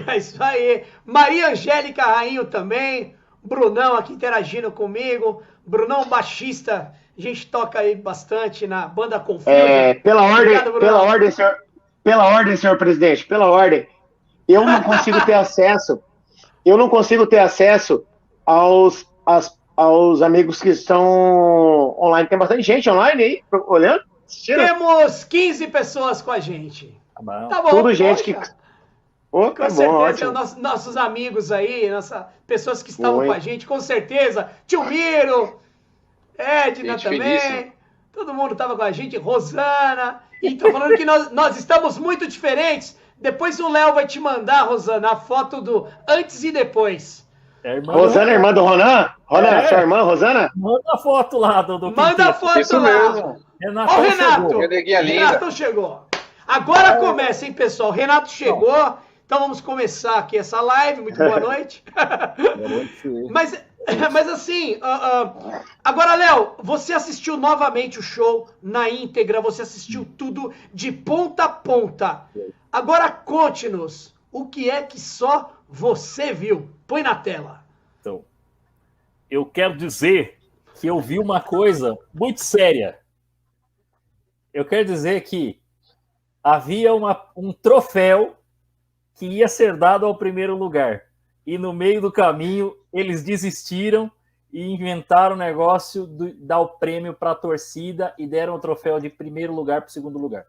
É isso aí. Maria Angélica Rainho também. Brunão aqui interagindo comigo. Brunão baixista. A gente toca aí bastante na banda Confusa. Pela Obrigado, ordem, senhor presidente, pela ordem. Eu não consigo ter acesso. eu não consigo ter acesso aos amigos que estão online. Tem bastante gente online aí, olhando, assistindo? Temos 15 pessoas com a gente. Tá bom. Tá bom. Tudo gente que... poxa. Oh, Com tá bom, certeza, ótimo. nossos amigos aí, pessoas que estavam Oi. com a gente, com certeza. Tio Miro, Edna Gente também. finíssima. Todo mundo estava com a gente, Rosana. E tô falando que nós estamos muito diferentes. Depois o Léo vai te mandar, Rosana, a foto do antes e depois. É a irmã Rosana, irmã do Ronan? Ronan, É. sua irmã, Rosana? Manda a foto lá do Manda a quinteto. foto Isso lá. mesmo. Ó o Renato. chegou. Que neguinha linda. Renato chegou. Agora começa, hein, pessoal? Renato chegou. Então vamos começar aqui essa live. Muito boa noite. Mas assim, agora, Léo, você assistiu novamente o show na íntegra, você assistiu tudo de ponta a ponta. Agora conte-nos o que é que só você viu. Põe na tela. Então, eu quero dizer que eu vi uma coisa muito séria. Eu quero dizer que havia um troféu que ia ser dado ao primeiro lugar. E no meio do caminho, eles desistiram e inventaram o negócio de dar o prêmio para a torcida e deram o troféu de primeiro lugar para o segundo lugar.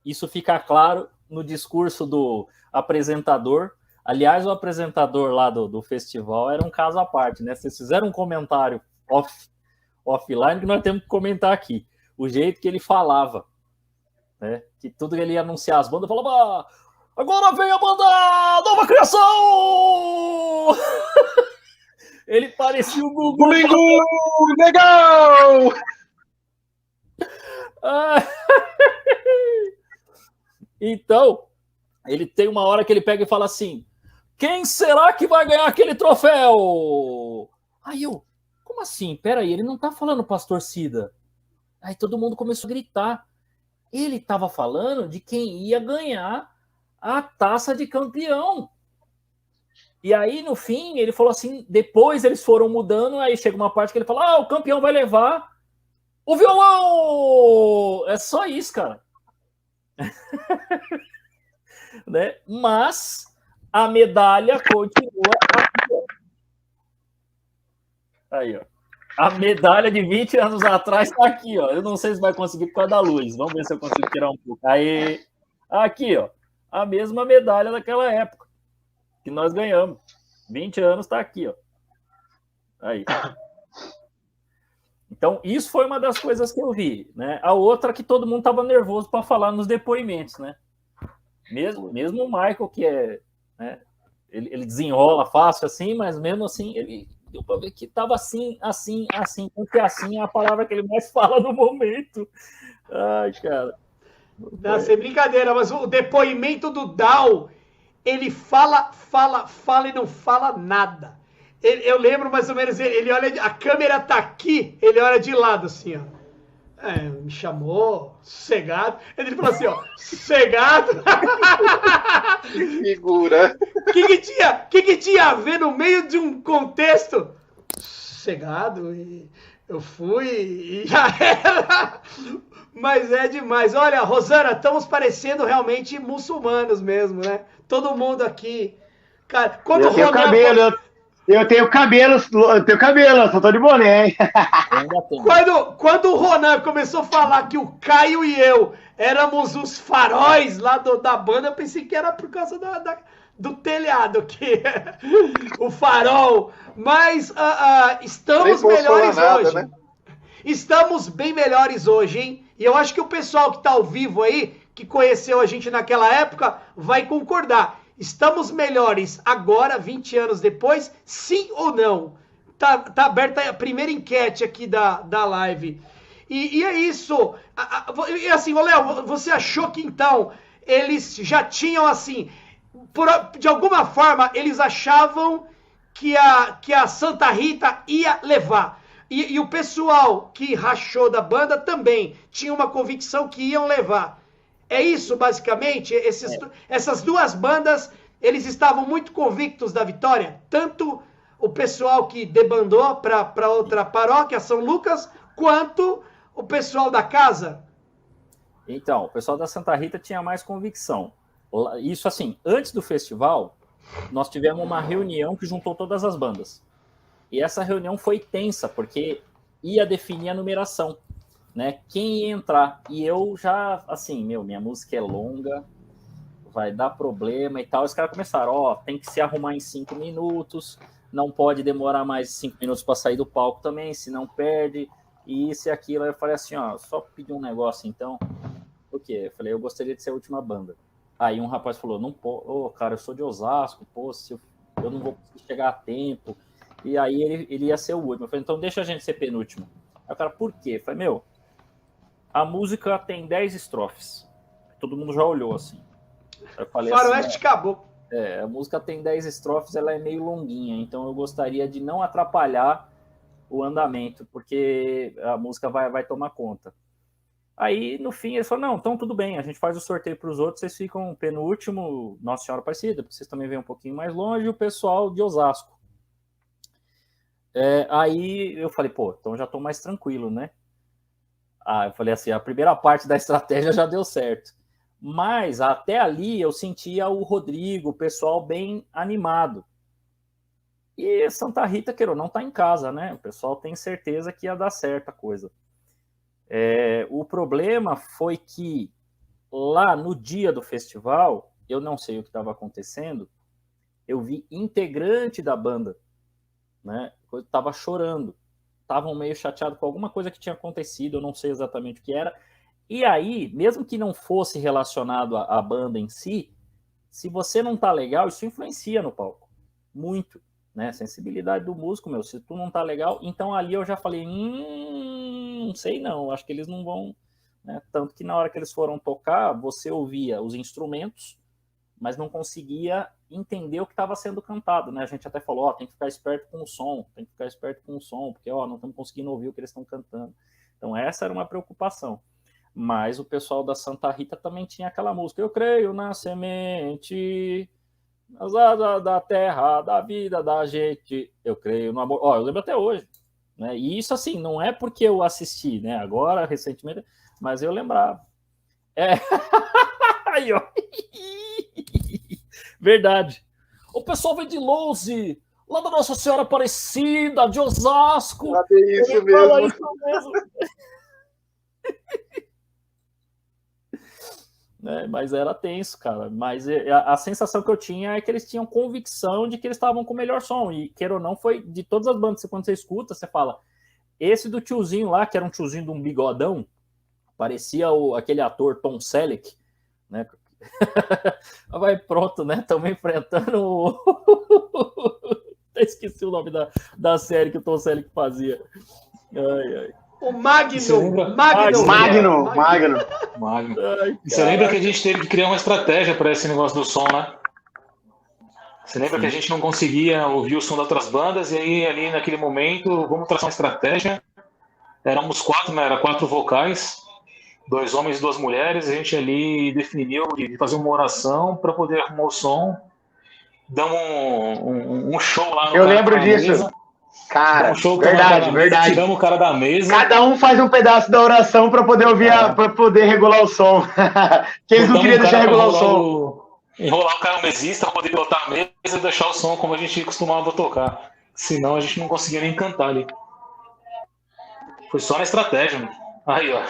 Isso fica claro no discurso do apresentador. Aliás, o apresentador lá do festival era um caso à parte, né? Vocês fizeram um comentário offline que nós temos que comentar aqui. O jeito que ele falava, né? Que tudo que ele ia anunciar as bandas, falava... Agora vem a banda Nova Criação! Ele parecia o Gugu. Domingo! Legal! Então, ele tem uma hora que ele pega e fala assim: quem será que vai ganhar aquele troféu? Aí eu, como assim? Peraí, ele não tá falando para as torcidas. Aí todo mundo começou a gritar. Ele tava falando de quem ia ganhar a taça de campeão. E aí, no fim, ele falou assim, depois eles foram mudando, aí chega uma parte que ele fala, o campeão vai levar o violão! É só isso, cara. Né? Mas a medalha continua aqui, ó. Aí, ó. A medalha de 20 anos atrás tá aqui, ó. Eu não sei se vai conseguir por causa da luz. Vamos ver se eu consigo tirar um pouco. Aí, aqui, ó. A mesma medalha daquela época que nós ganhamos. 20 anos tá aqui, ó. Aí. Então, isso foi uma das coisas que eu vi, né? A outra que todo mundo tava nervoso para falar nos depoimentos, né? Mesmo o Michael, que é, né? Ele desenrola fácil assim, mas mesmo assim ele deu para ver que tava assim, porque assim é a palavra que ele mais fala no momento. Ai, cara. Não, sem brincadeira, mas o depoimento do Dal, ele fala e não fala nada. Eu lembro mais ou menos, ele olha, a câmera tá aqui, ele olha de lado assim, ó. Me chamou, sossegado. Ele falou assim, ó, sossegado. Figura. O que tinha a ver no meio de um contexto? Sossegado, e eu fui e já era. Mas é demais. Olha, Rosana, estamos parecendo realmente muçulmanos mesmo, né? Todo mundo aqui. Cara, quando Eu tenho cabelo, eu tenho cabelo, só tô de boné, hein? Quando o Ronan começou a falar que o Caio e eu éramos os faróis lá da banda, eu pensei que era por causa do telhado, que o farol. Mas estamos melhores hoje. Né? Estamos bem melhores hoje, hein? E eu acho que o pessoal que tá ao vivo aí, que conheceu a gente naquela época, vai concordar. Estamos melhores agora, 20 anos depois, sim ou não? Tá aberta a primeira enquete aqui da live. E é isso. E assim, Léo, você achou que então eles já tinham assim, de alguma forma, eles achavam que a Santa Rita ia levar. E o pessoal que rachou da banda também tinha uma convicção que iam levar. É isso, basicamente? Essas duas bandas, eles estavam muito convictos da vitória? Tanto o pessoal que debandou para outra paróquia, São Lucas, quanto o pessoal da casa? Então, o pessoal da Santa Rita tinha mais convicção. Isso assim, antes do festival, nós tivemos uma reunião que juntou todas as bandas. E essa reunião foi tensa, porque ia definir a numeração, né? Quem ia entrar. E eu já, assim, minha música é longa, vai dar problema e tal. Os caras começaram, tem que se arrumar em 5 minutos, não pode demorar mais de 5 minutos para sair do palco também, senão perde, e isso e aquilo. Aí eu falei assim, só pedir um negócio então. O quê? Eu falei, eu gostaria de ser a última banda. Aí um rapaz falou, não pô, cara, eu sou de Osasco, pô, se eu não vou conseguir chegar a tempo. E aí ele ia ser o último. Eu falei, então deixa a gente ser penúltimo. Aí o cara, por quê? Eu falei, a música tem 10 estrofes. Todo mundo já olhou assim. Eu falei Faroeste assim, acabou. a música tem 10 estrofes, ela é meio longuinha, então eu gostaria de não atrapalhar o andamento, porque a música vai tomar conta. Aí, no fim, ele falou, não, então tudo bem, a gente faz o sorteio para os outros, vocês ficam penúltimo, Nossa Senhora Aparecida, porque vocês também vêm um pouquinho mais longe, e o pessoal de Osasco. Aí eu falei, pô, então já estou mais tranquilo, né? Eu falei assim, a primeira parte da estratégia já deu certo. Mas até ali eu sentia o Rodrigo, o pessoal bem animado. E Santa Rita, queira ou não, tá em casa, né? O pessoal tem certeza que ia dar certo a coisa. O problema foi que lá no dia do festival, eu não sei o que estava acontecendo, eu vi integrante da banda, né? Eu estava chorando, estavam meio chateados com alguma coisa que tinha acontecido, eu não sei exatamente o que era. E aí, mesmo que não fosse relacionado à banda em si, se você não tá legal, isso influencia no palco. Muito, né? Sensibilidade do músico, se tu não tá legal, então ali eu já falei, não sei não, acho que eles não vão, né? Tanto que na hora que eles foram tocar, você ouvia os instrumentos, mas não conseguia entender o que estava sendo cantado, né? A gente até falou, tem que ficar esperto com o som, porque não estamos conseguindo ouvir o que eles estão cantando. Então essa era uma preocupação. Mas o pessoal da Santa Rita também tinha aquela música, eu creio na semente, nas asas da terra, da vida da gente, eu creio no amor. Eu lembro até hoje, né? E isso, assim, não é porque eu assisti, né? Agora, recentemente, mas eu lembrava. Aí, ó. Verdade. O pessoal vem de Louze, lá da Nossa Senhora Aparecida, de Osasco. É isso mesmo. Mas era tenso, cara. Mas a sensação que eu tinha é que eles tinham convicção de que eles estavam com o melhor som. E, queira ou não, foi de todas as bandas. Quando você escuta, você fala, esse do tiozinho lá, que era um tiozinho de um bigodão, parecia aquele ator Tom Selleck, né? Vai pronto, né? Estamos enfrentando esqueci o nome da série que o Tom Selleck fazia. Ai. O Magno. Você lembra que a gente teve que criar uma estratégia para esse negócio do som, né? Você lembra que a gente não conseguia ouvir o som das outras bandas, e aí ali naquele momento, vamos traçar uma estratégia. Éramos 4, né? Era 4 vocais, 2 homens e 2 mulheres, a gente ali definiu de fazer uma oração para poder arrumar o som. Damos um show lá no Eu lembro disso. Mesa. Cara, Verdade. verdade. Tiramos o cara da mesa. Cada um faz um pedaço da oração para poder ouvir, para poder regular o som. Que eles não queriam deixar regular o som. Enrolar o cara no mesista para poder botar a mesa e deixar o som como a gente costumava tocar. Senão a gente não conseguia nem cantar ali. Foi só na estratégia, mano. Aí, ó.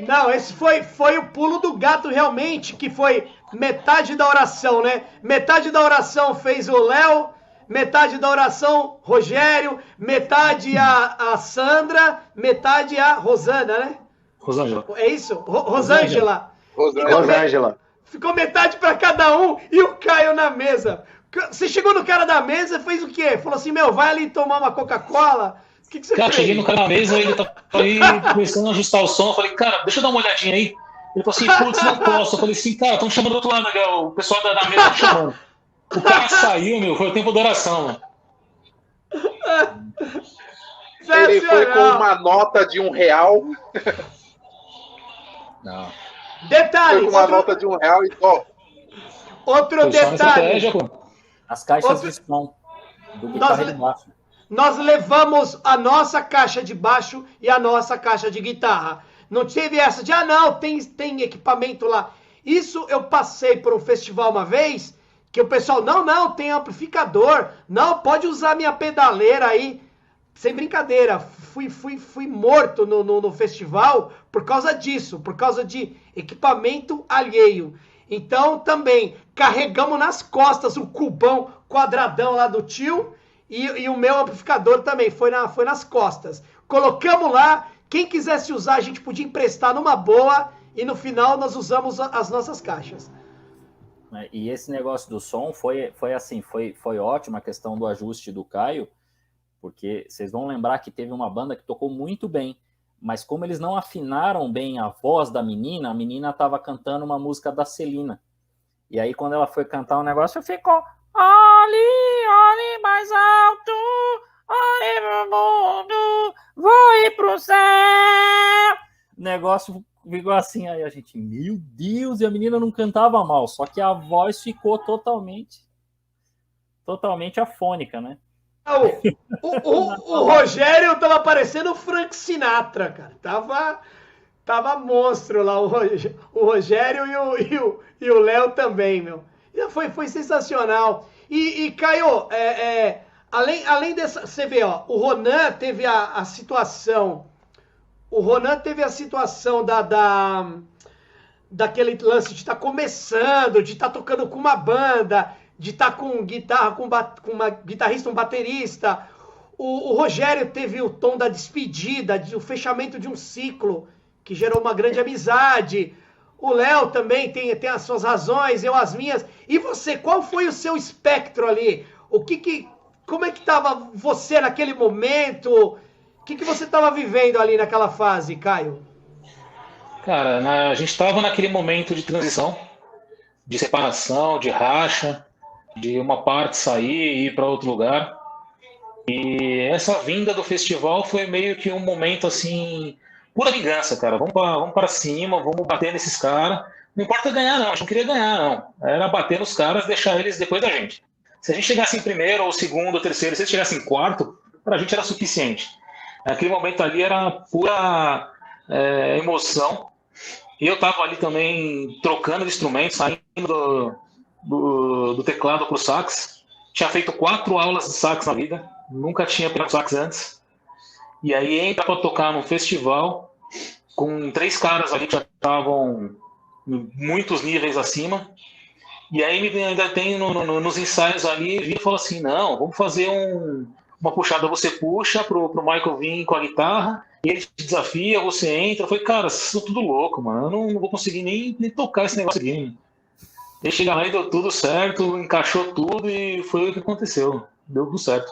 Não, esse foi o pulo do gato realmente, que foi metade da oração, né? Metade da oração fez o Léo, metade da oração Rogério, metade a Sandra, metade a Rosana, né? Rosângela. É isso? Rosângela. Rosângela. Ficou metade para cada um e o Caio na mesa. Você chegou no cara da mesa, fez o quê? Falou assim, vai ali tomar uma Coca-Cola? O que você cara, fez? cheguei no cara na mesa, ele tava aí começando a ajustar o som. Eu falei, cara, deixa eu dar uma olhadinha aí. Ele falou assim, putz, não posso. Eu falei assim, cara, estão chamando do outro lado, né? O pessoal da mesa tá chamando. O cara saiu, foi o tempo da oração, mano. Ele foi com uma nota de R$1. Não. Detalhe. Foi com uma nota de R$1 e Outro detalhe. As caixas de som do guitarra de baixo. Nós levamos a nossa caixa de baixo e a nossa caixa de guitarra. Não teve essa de, não, tem equipamento lá. Isso eu passei por um festival uma vez, que o pessoal, não, tem amplificador, não, pode usar minha pedaleira aí. Sem brincadeira, fui morto no festival por causa disso, por causa de equipamento alheio. Então, também, carregamos nas costas o cubão quadradão lá do tio e o meu amplificador também, foi nas costas. Colocamos lá, quem quisesse usar, a gente podia emprestar numa boa e no final nós usamos as nossas caixas. E esse negócio do som foi ótimo, a questão do ajuste do Caio, porque vocês vão lembrar que teve uma banda que tocou muito bem, mas como eles não afinaram bem a voz da menina, a menina estava cantando uma música da Celina. E aí, quando ela foi cantar o negócio, ficou olhe mais alto, olhe pro mundo, voe pro céu. O negócio ficou assim, aí a gente, meu Deus, e a menina não cantava mal, só que a voz ficou totalmente afônica, né? O Rogério tava parecendo o Frank Sinatra, cara. Tava monstro lá, o Rogério e o Léo também, meu. Foi sensacional. E Caio, além dessa, você vê, ó, o Ronan teve a situação. O Ronan teve a situação daquele lance de estar começando, de estar tocando com uma banda, de estar com guitarra, com uma guitarrista, um baterista. O Rogério teve o tom da despedida, o fechamento de um ciclo, que gerou uma grande amizade. O Léo também tem as suas razões, eu as minhas. E você, qual foi o seu espectro ali? Como é que estava você naquele momento? O que você estava vivendo ali naquela fase, Caio? Cara, a gente estava naquele momento de transição, de separação, de racha, de uma parte sair e ir para outro lugar. E essa vinda do festival foi meio que um momento assim, pura vingança, cara. Vamos para cima, vamos bater nesses caras. Não importa ganhar, não. A gente não queria ganhar, não. Era bater nos caras, deixar eles depois da gente. Se a gente chegasse em primeiro, ou segundo, ou terceiro, se eles chegassem em quarto, para a gente era suficiente. Naquele momento ali era pura emoção. E eu tava ali também trocando de instrumento, saindo do teclado pro sax. Tinha feito 4 aulas de sax na vida, nunca tinha pegado sax antes. E aí entra para tocar num festival com 3 caras ali que já estavam muitos níveis acima. E aí ainda tem nos ensaios ali, ele falou assim, não, vamos fazer uma puxada, você puxa pro Michael vir com a guitarra, e ele te desafia, você entra. Eu falei, cara, vocês são tudo louco, mano, eu não vou conseguir nem tocar esse negócio aqui. Ele chega lá e deu tudo certo, encaixou tudo e foi o que aconteceu, deu tudo certo.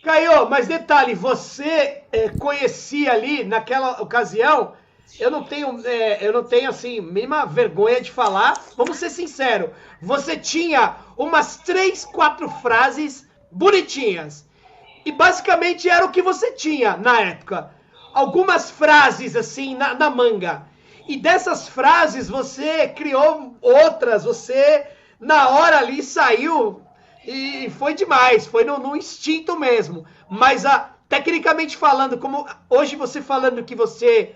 Caio, mas detalhe, você conhecia ali naquela ocasião, eu não tenho assim, mínima vergonha de falar, vamos ser sinceros, você tinha umas 3, 4 frases bonitinhas, e basicamente era o que você tinha na época, algumas frases assim na manga, e dessas frases você criou outras, você na hora ali saiu, e foi demais, foi no instinto mesmo, mas tecnicamente falando, como hoje você falando que você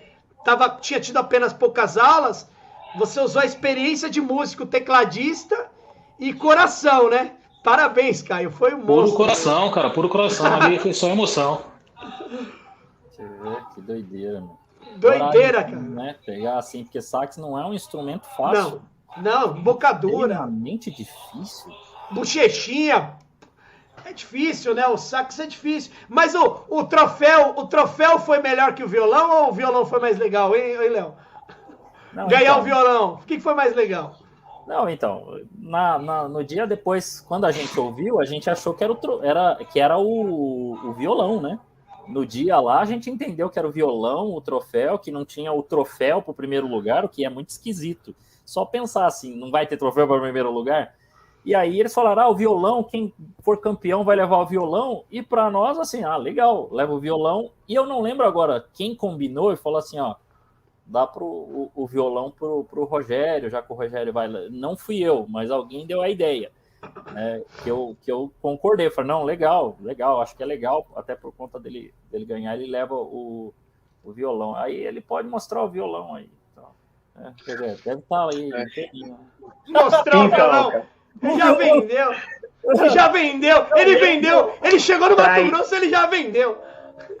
tinha tido apenas poucas aulas, você usou a experiência de músico, tecladista e coração, né? Parabéns, Caio, foi um monstro. Puro coração, cara, puro coração, ali foi só emoção. Deixa eu ver, que doideira, mano. Doideira, cara. Né? Pegar assim, porque sax não é um instrumento fácil. Não, bocadura. Extremamente difícil. Bochechinha. É difícil, né? O sax é difícil. Mas o troféu foi melhor que o violão ou o violão foi mais legal, hein, Léo? Ganhar o violão. O que foi mais legal? Não, então, no dia depois, quando a gente ouviu, a gente achou que era o violão, né? No dia lá, a gente entendeu que era o violão, o troféu, que não tinha o troféu para o primeiro lugar, o que é muito esquisito. Só pensar assim, não vai ter troféu para o primeiro lugar? E aí eles falaram, o violão, quem for campeão vai levar o violão, e para nós, assim, legal, leva o violão. E eu não lembro agora quem combinou e falou assim, dá o violão pro Rogério, já que o Rogério vai... Não fui eu, mas alguém deu a ideia. Que eu concordei, falei, não, legal, acho que é legal, até por conta dele ganhar, ele leva o violão, aí ele pode mostrar o violão aí. Então. Deve estar aí. Inteirinho. Mostrar o Então, violão. cara. Ele já vendeu. Ele já vendeu. Ele vendeu. Ele chegou no Mato Grosso, ele já vendeu.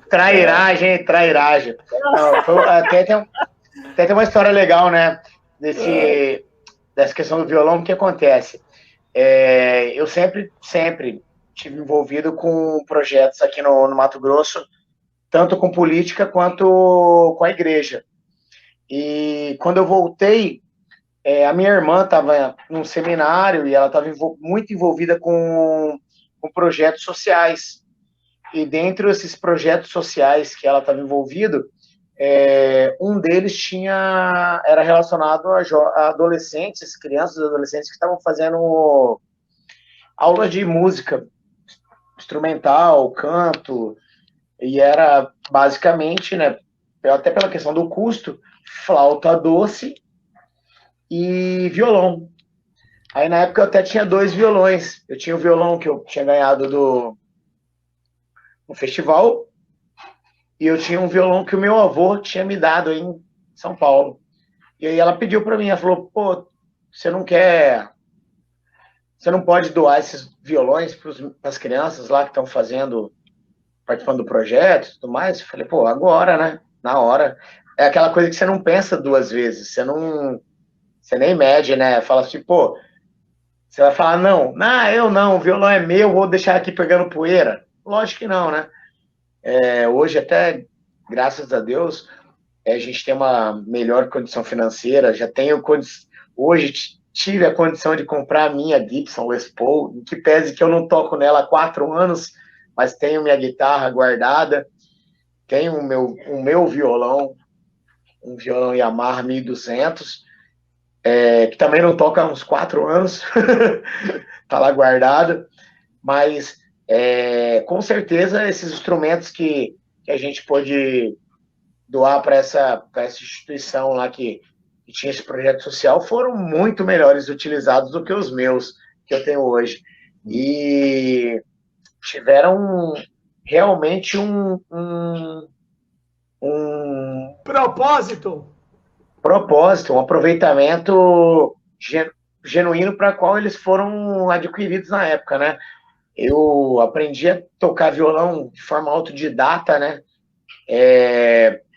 Trairagem, trairagem. Não, até tem uma história legal, né? Dessa questão do violão, o que acontece? Eu sempre estive envolvido com projetos aqui no Mato Grosso, tanto com política quanto com a igreja. E quando eu voltei, a minha irmã estava num seminário e ela estava muito envolvida com projetos sociais. E dentro desses projetos sociais que ela estava envolvida, um deles era relacionado a adolescentes, crianças e adolescentes que estavam fazendo aula de música instrumental, canto, e era basicamente, né, até pela questão do custo, flauta doce e violão. Aí na época eu até tinha 2 violões. Eu tinha o violão que eu tinha ganhado no festival, e eu tinha um violão que o meu avô tinha me dado em São Paulo. E aí ela pediu para mim, ela falou, pô, você não pode doar esses violões para as crianças lá que estão participando do projeto e tudo mais? Eu falei, pô, agora, né? Na hora. É aquela coisa que você não pensa 2 vezes, você nem mede, né? Fala assim, pô, você vai falar, não, eu não, o violão é meu, vou deixar aqui pegando poeira. Lógico que não, né? Hoje até, graças a Deus, a gente tem uma melhor condição financeira, hoje tive a condição de comprar a minha Gibson Les Paul, em que pese que eu não toco nela há 4 anos, mas tenho minha guitarra guardada, tenho o meu violão, um violão Yamaha 1200, que também não toca há uns 4 anos, tá lá guardado, mas com certeza esses instrumentos que a gente pôde doar para essa instituição lá que tinha esse projeto social foram muito melhores utilizados do que os meus que eu tenho hoje. E tiveram realmente um Propósito. um aproveitamento genuíno para qual eles foram adquiridos na época, né? Eu aprendi a tocar violão de forma autodidata, né?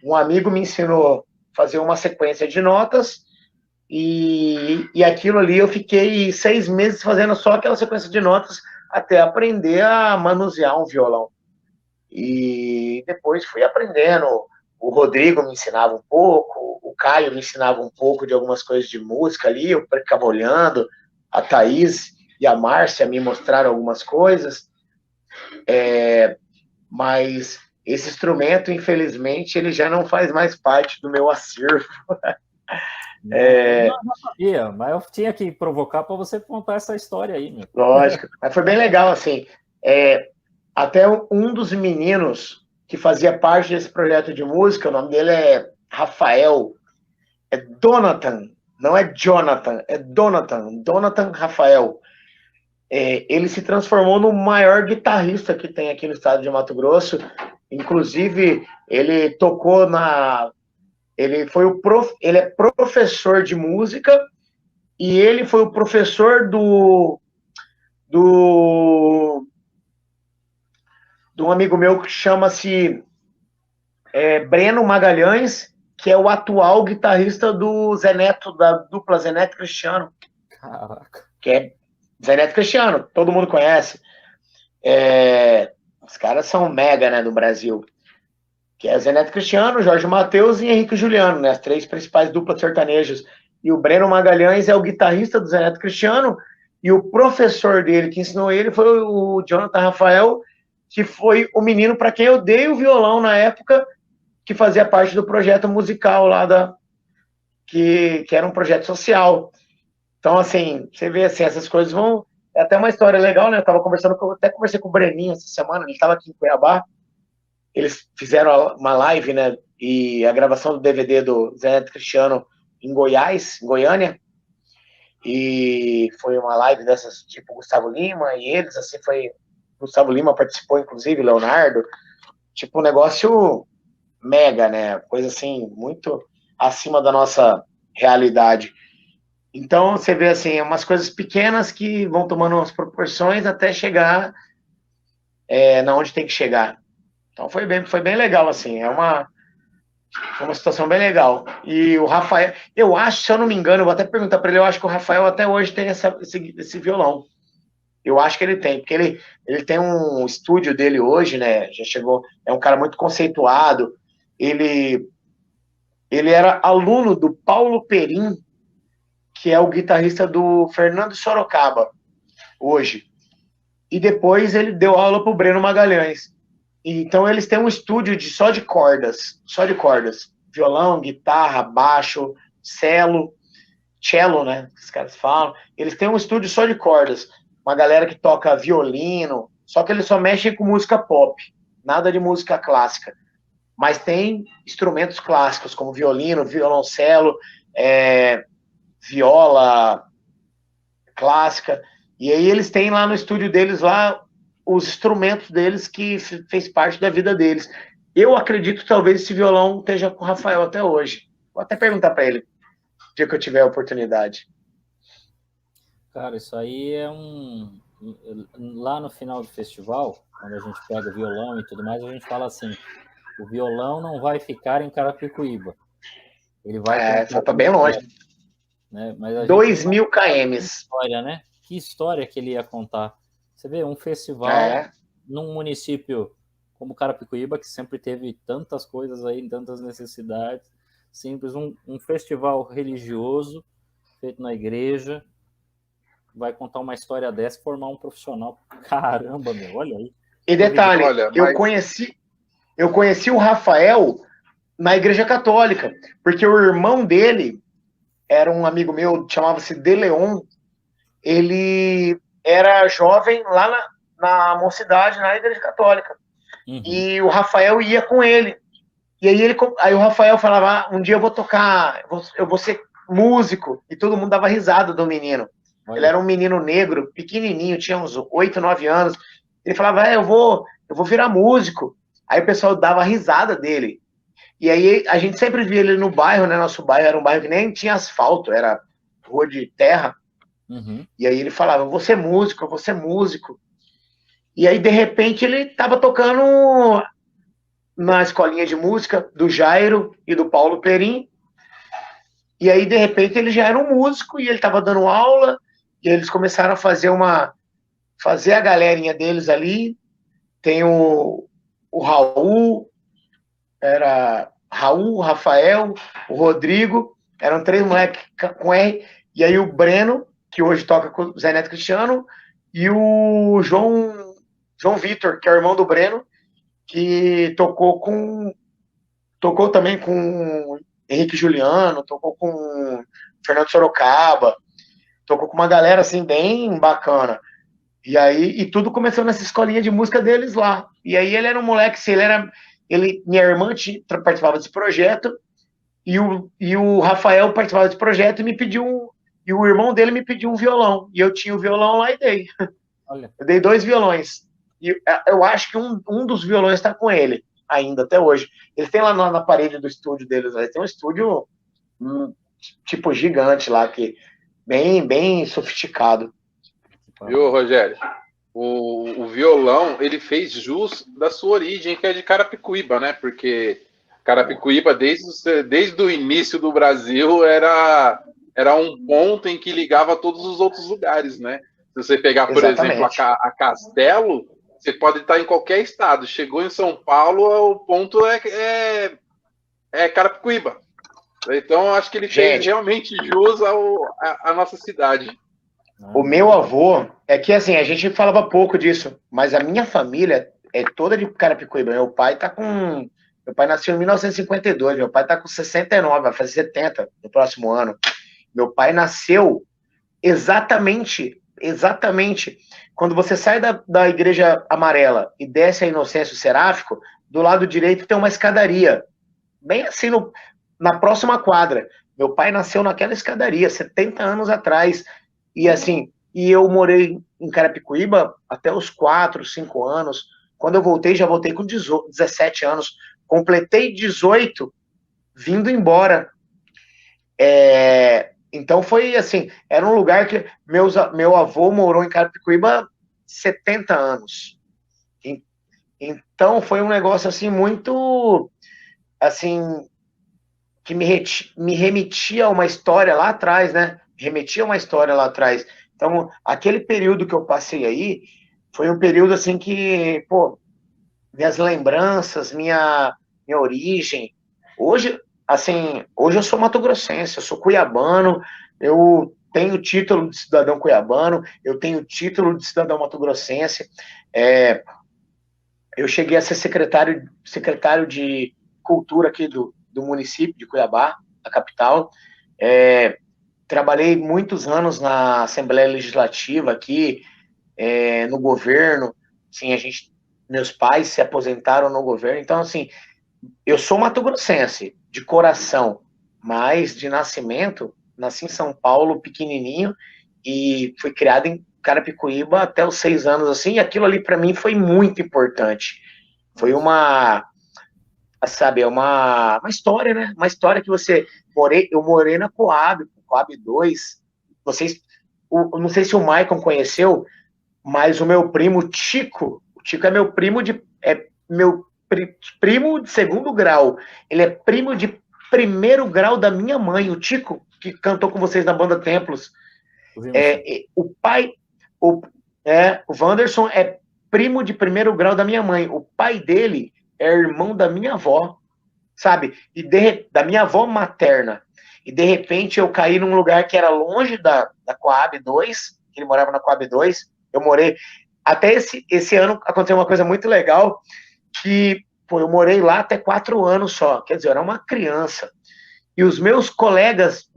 Um amigo me ensinou a fazer uma sequência de notas e aquilo ali eu fiquei 6 meses fazendo só aquela sequência de notas até aprender a manusear um violão. E depois fui aprendendo. O Rodrigo me ensinava um pouco, o Caio me ensinava um pouco de algumas coisas de música ali, eu ficava olhando, a Thaís e a Márcia me mostraram algumas coisas, mas esse instrumento, infelizmente, ele já não faz mais parte do meu acervo. Eu não sabia, mas eu tinha que provocar para você contar essa história aí, meu. Lógico, mas foi bem legal, assim, até um dos meninos que fazia parte desse projeto de música, o nome dele é Rafael, Donatan, não é Jonathan, é Donatan Rafael. Ele se transformou no maior guitarrista que tem aqui no estado de Mato Grosso. Inclusive, ele tocou ele é professor de música e ele foi o professor de um amigo meu que chama-se Breno Magalhães, que é o atual guitarrista do Zé Neto, da dupla Zé Neto Cristiano. Caraca. Que é Zé Neto Cristiano, todo mundo conhece. Os caras são mega, né, do Brasil. Que é Zé Neto Cristiano, Jorge Mateus e Henrique Juliano, né, as 3 principais duplas sertanejas. E o Breno Magalhães é o guitarrista do Zé Neto Cristiano, e o professor dele que ensinou ele foi o Jonathan Rafael, que foi o menino para quem eu dei o violão na época, que fazia parte do projeto musical lá que era um projeto social. Então, assim, você vê assim, essas coisas vão... É até uma história legal, né? Eu até conversei com o Breninho essa semana, ele estava aqui em Cuiabá, eles fizeram uma live, né? E a gravação do DVD do Zé Neto Cristiano em Goiás, em Goiânia, e foi uma live dessas, tipo Gustavo Lima e eles, assim, Gustavo Lima participou, inclusive, Leonardo, tipo um negócio mega, né? Coisa assim, muito acima da nossa realidade. Então, você vê assim, umas coisas pequenas que vão tomando umas proporções até chegar na onde tem que chegar. Então, foi bem legal, assim, foi uma situação bem legal. E o Rafael, eu acho, se eu não me engano, eu vou até perguntar para ele, eu acho que o Rafael até hoje tem esse violão. Eu acho que ele tem, porque ele tem um estúdio dele hoje, né? Já chegou, é um cara muito conceituado. Ele era aluno do Paulo Perim, que é o guitarrista do Fernando Sorocaba, hoje. E depois ele deu aula para o Breno Magalhães. Então eles têm um estúdio só de cordas. Violão, guitarra, baixo, cello, né? Os caras falam. Eles têm um estúdio só de cordas. Uma galera que toca violino, só que eles só mexem com música pop, nada de música clássica. Mas tem instrumentos clássicos, como violino, violoncelo, viola clássica. E aí eles têm lá no estúdio deles, lá, os instrumentos deles que fez parte da vida deles. Eu acredito que talvez esse violão esteja com o Rafael até hoje. Vou até perguntar para ele, no dia que eu tiver a oportunidade. Cara, isso aí lá no final do festival, quando a gente pega o violão e tudo mais, a gente fala assim, o violão não vai ficar em Carapicuíba. Ele vai... só tá bem longe. Né? Mas 2.000 km. História, né? Que história que ele ia contar. Você vê, um festival num município como Carapicuíba, que sempre teve tantas coisas aí, tantas necessidades, simples, um festival religioso, feito na igreja, vai contar uma história dessa e formar um profissional. Caramba, meu, olha aí. E detalhe, eu conheci o Rafael na Igreja Católica, porque o irmão dele era um amigo meu, chamava-se De Leon. Ele era jovem lá na mocidade, na Igreja Católica. Uhum. E o Rafael ia com ele. E aí o Rafael falava, um dia eu vou tocar, eu vou ser músico. E todo mundo dava risada do menino. Olha. Ele era um menino negro, pequenininho, tinha uns 8, 9 anos. Ele falava, eu vou virar músico. Aí o pessoal dava risada dele. E aí a gente sempre via ele no bairro, né? Nosso bairro era um bairro que nem tinha asfalto, era rua de terra. Uhum. E aí ele falava, eu vou ser músico. E aí, de repente, ele estava tocando na escolinha de música do Jairo e do Paulo Perim. E aí, de repente, ele já era um músico e ele estava dando aula. E eles começaram a fazer a galerinha deles ali. Tem o Raul, era Raul, o Rafael, o Rodrigo. Eram 3 moleques com R. E aí o Breno, que hoje toca com o Zé Neto Cristiano, e o João Vitor, que é o irmão do Breno, que tocou também com Henrique Juliano, tocou com Fernando Sorocaba, tocou com uma galera assim bem bacana. E aí tudo começou nessa escolinha de música deles lá. E aí ele era um moleque, minha irmã participava desse projeto, e o Rafael participava desse projeto e o irmão dele me pediu um violão. E eu tinha o violão lá e dei. Olha. Eu dei 2 violões. E eu acho que um dos violões está com ele, ainda, até hoje. Eles têm lá na parede do estúdio deles, eles têm um estúdio tipo gigante lá, que bem sofisticado. Viu, Rogério? O violão, ele fez jus da sua origem, que é de Carapicuíba, né? Porque Carapicuíba, desde o início do Brasil, era um ponto em que ligava todos os outros lugares, né? Se você pegar, por exemplo, a Castelo, você pode estar em qualquer estado. Chegou em São Paulo, o ponto é Carapicuíba. Então, acho que ele fez realmente jus à nossa cidade. O meu avô, é que assim, a gente falava pouco disso, mas a minha família é toda de Carapicuíba. Meu pai nasceu em 1952, meu pai tá com 69, vai fazer 70 no próximo ano. Meu pai nasceu exatamente quando você sai da Igreja Amarela e desce a Inocêncio Seráfico, do lado direito tem uma escadaria, bem assim na próxima quadra. Meu pai nasceu naquela escadaria, 70 anos atrás. E assim, eu morei em Carapicuíba até os 4, 5 anos. Quando eu voltei, já voltei com 17 anos. Completei 18 vindo embora. Então foi assim, era um lugar que meu avô morou em Carapicuíba 70 anos. Então foi um negócio assim muito assim que me remetia a uma história lá atrás, né? Remetia a uma história lá atrás. Então, aquele período que eu passei aí foi um período assim que, pô, minhas lembranças, minha origem. Hoje, assim, hoje eu sou mato-grossense, eu sou cuiabano, eu tenho título de cidadão cuiabano, eu tenho título de cidadão mato-grossense. Eu cheguei a ser secretário de cultura aqui do município de Cuiabá, a capital. Trabalhei muitos anos na Assembleia Legislativa aqui, no governo. Assim, meus pais se aposentaram no governo. Então, assim, eu sou mato-grossense de coração, mas de nascimento, nasci em São Paulo, pequenininho, e fui criado em Carapicuíba até os 6 anos, assim, e aquilo ali para mim foi muito importante. Foi uma história, né? Uma história que eu morei na Coab 2. Não sei se o Maicon conheceu, mas o meu primo Tico, o Tico é meu primo de segundo grau. Ele é primo de primeiro grau da minha mãe, o Tico, que cantou com vocês na banda Templos. O pai, o Wanderson é primo de primeiro grau da minha mãe. O pai dele é irmão da minha avó, sabe? Da minha avó materna. E de repente eu caí num lugar que era longe da Coab 2, que ele morava na Coab 2. Eu morei. Até esse ano aconteceu uma coisa muito legal, que eu morei lá até 4 anos só. Quer dizer, eu era uma criança. E os meus colegas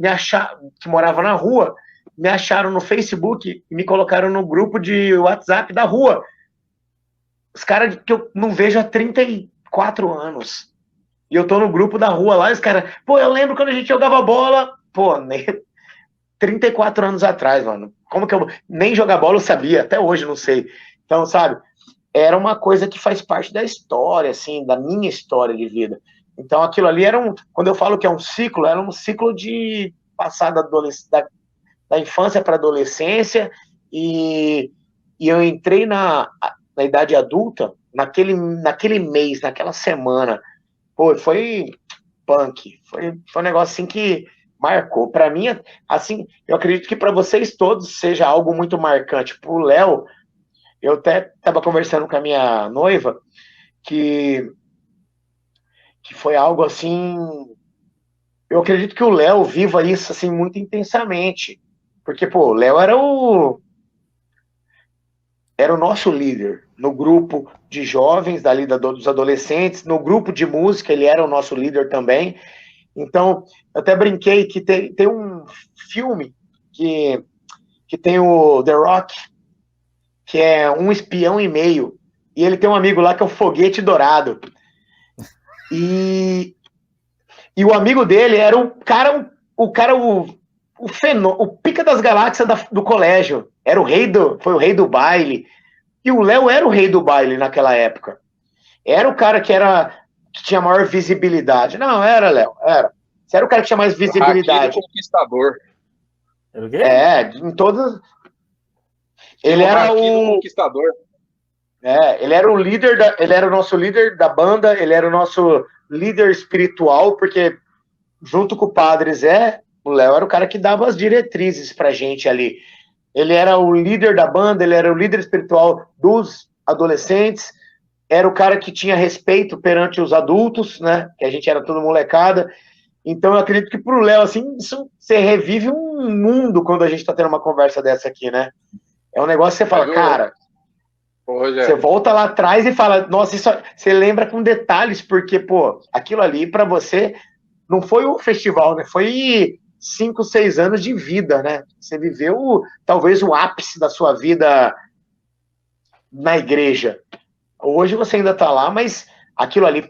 que moravam na rua, me acharam no Facebook e me colocaram no grupo de WhatsApp da rua. Os caras que eu não vejo há 34 anos. E eu tô no grupo da rua lá, e os caras, eu lembro quando a gente jogava bola, 34 anos atrás, mano. Como que eu nem jogar bola eu sabia, até hoje não sei. Então, sabe, era uma coisa que faz parte da história, assim, da minha história de vida. Então, aquilo ali quando eu falo que é um ciclo, era um ciclo de passar da infância para a adolescência, e eu entrei na idade adulta naquele mês, naquela semana. Foi punk, foi um negócio assim que marcou. Para mim, assim, eu acredito que para vocês todos seja algo muito marcante. Pro Léo, eu até estava conversando com a minha noiva, que foi algo assim. Eu acredito que o Léo viva isso assim muito intensamente. Porque, o Léo era o nosso líder no grupo de jovens, dos adolescentes, no grupo de música, ele era o nosso líder também. Então, eu até brinquei que tem um filme que tem o The Rock, que é Um Espião e Meio, e ele tem um amigo lá que é o Foguete Dourado. E o amigo dele era o pica das galáxias do colégio. Foi o rei do baile. E o Léo era o rei do baile naquela época. Era o cara que tinha maior visibilidade. Não, era, Léo, era. Você era o cara que tinha mais visibilidade. O conquistador. Era o quê? Em todas. Ele era o conquistador. Ele era o líder ele era o nosso líder da banda, ele era o nosso líder espiritual, porque junto com o Padre Zé, o Léo era o cara que dava as diretrizes pra gente ali. Ele era o líder da banda, ele era o líder espiritual dos adolescentes, era o cara que tinha respeito perante os adultos, né? Que a gente era toda molecada. Então eu acredito que pro Léo, assim, você revive um mundo quando a gente tá tendo uma conversa dessa aqui, né? É um negócio que você fala, cara, você volta lá atrás e fala, nossa, isso você lembra com detalhes, porque, aquilo ali pra você não foi um festival, né? Foi 5, 6 anos de vida, né? Você viveu talvez o ápice da sua vida na igreja. Hoje você ainda tá lá, mas aquilo ali,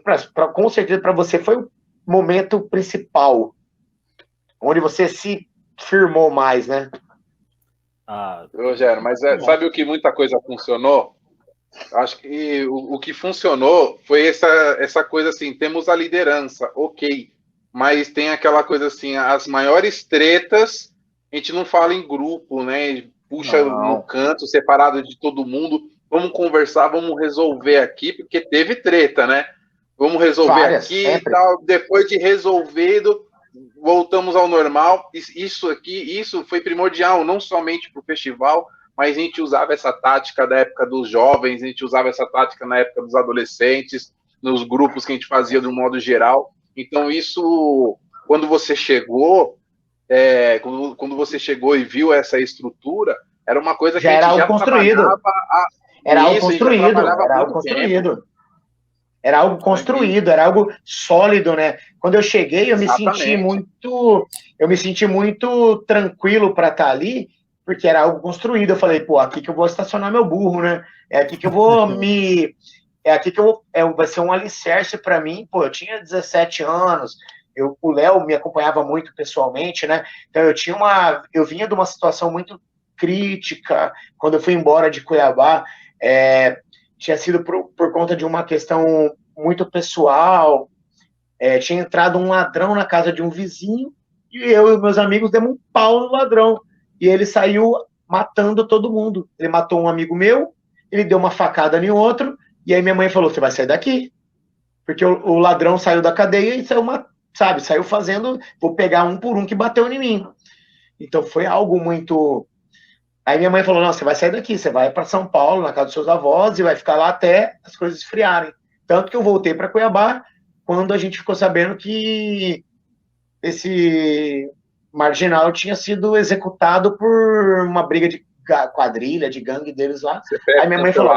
com certeza, para você foi o momento principal, onde você se firmou mais, né? Rogério, mas sabe o que muita coisa funcionou? Acho que o que funcionou foi essa coisa assim, temos a liderança, ok. mas tem aquela coisa assim, as maiores tretas, a gente não fala em grupo, né? Puxa no canto, separado de todo mundo, vamos conversar, vamos resolver aqui, porque teve treta, né? Vamos resolver Várias, aqui sempre. e tal. Depois de resolvido, voltamos ao normal. Isso foi primordial, não somente para o festival, mas a gente usava essa tática da época dos jovens, a gente usava essa tática na época dos adolescentes, nos grupos que a gente fazia do modo geral. Então, isso, quando você chegou, quando você chegou e viu essa estrutura, era uma coisa que Já a era gente algo construído. Era algo construído. Era algo construído. Era algo construído, era algo sólido, né? Quando eu cheguei, eu me senti muito tranquilo para estar ali, porque era algo construído. Eu falei, pô, aqui que eu vou estacionar meu burro, né? É aqui que eu vou vai ser um alicerce para mim. Pô, eu tinha 17 anos, o Léo me acompanhava muito pessoalmente, né? Então eu vinha de uma situação muito crítica. Quando eu fui embora de Cuiabá, tinha sido por conta de uma questão muito pessoal. Tinha entrado um ladrão na casa de um vizinho e eu e meus amigos demos um pau no ladrão. E ele saiu matando todo mundo. Ele matou um amigo meu, ele deu uma facada em outro, e aí minha mãe falou, você vai sair daqui. Porque o ladrão saiu da cadeia e saiu fazendo, vou pegar um por um que bateu em mim. Então foi algo muito... Aí minha mãe falou, não, você vai sair daqui, você vai para São Paulo, na casa dos seus avós, e vai ficar lá até as coisas esfriarem. Tanto que eu voltei para Cuiabá, quando a gente ficou sabendo que esse marginal tinha sido executado por uma briga de quadrilha, de gangue deles lá. CPF aí minha mãe falou,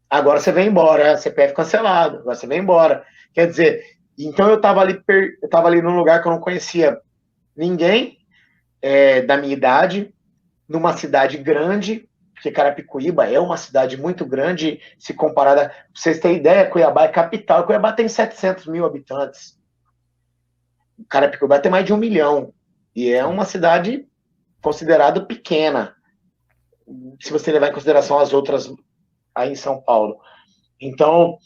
agora você vem embora, CPF cancelado, agora você vem embora. Quer dizer, então eu estava ali num lugar que eu não conhecia ninguém da minha idade, numa cidade grande, porque Carapicuíba é uma cidade muito grande, se comparada... Pra vocês terem ideia, Cuiabá é capital. Cuiabá tem 700 mil habitantes. Carapicuíba tem mais de 1 milhão. E é uma cidade considerada pequena, se você levar em consideração as outras aí em São Paulo. Então,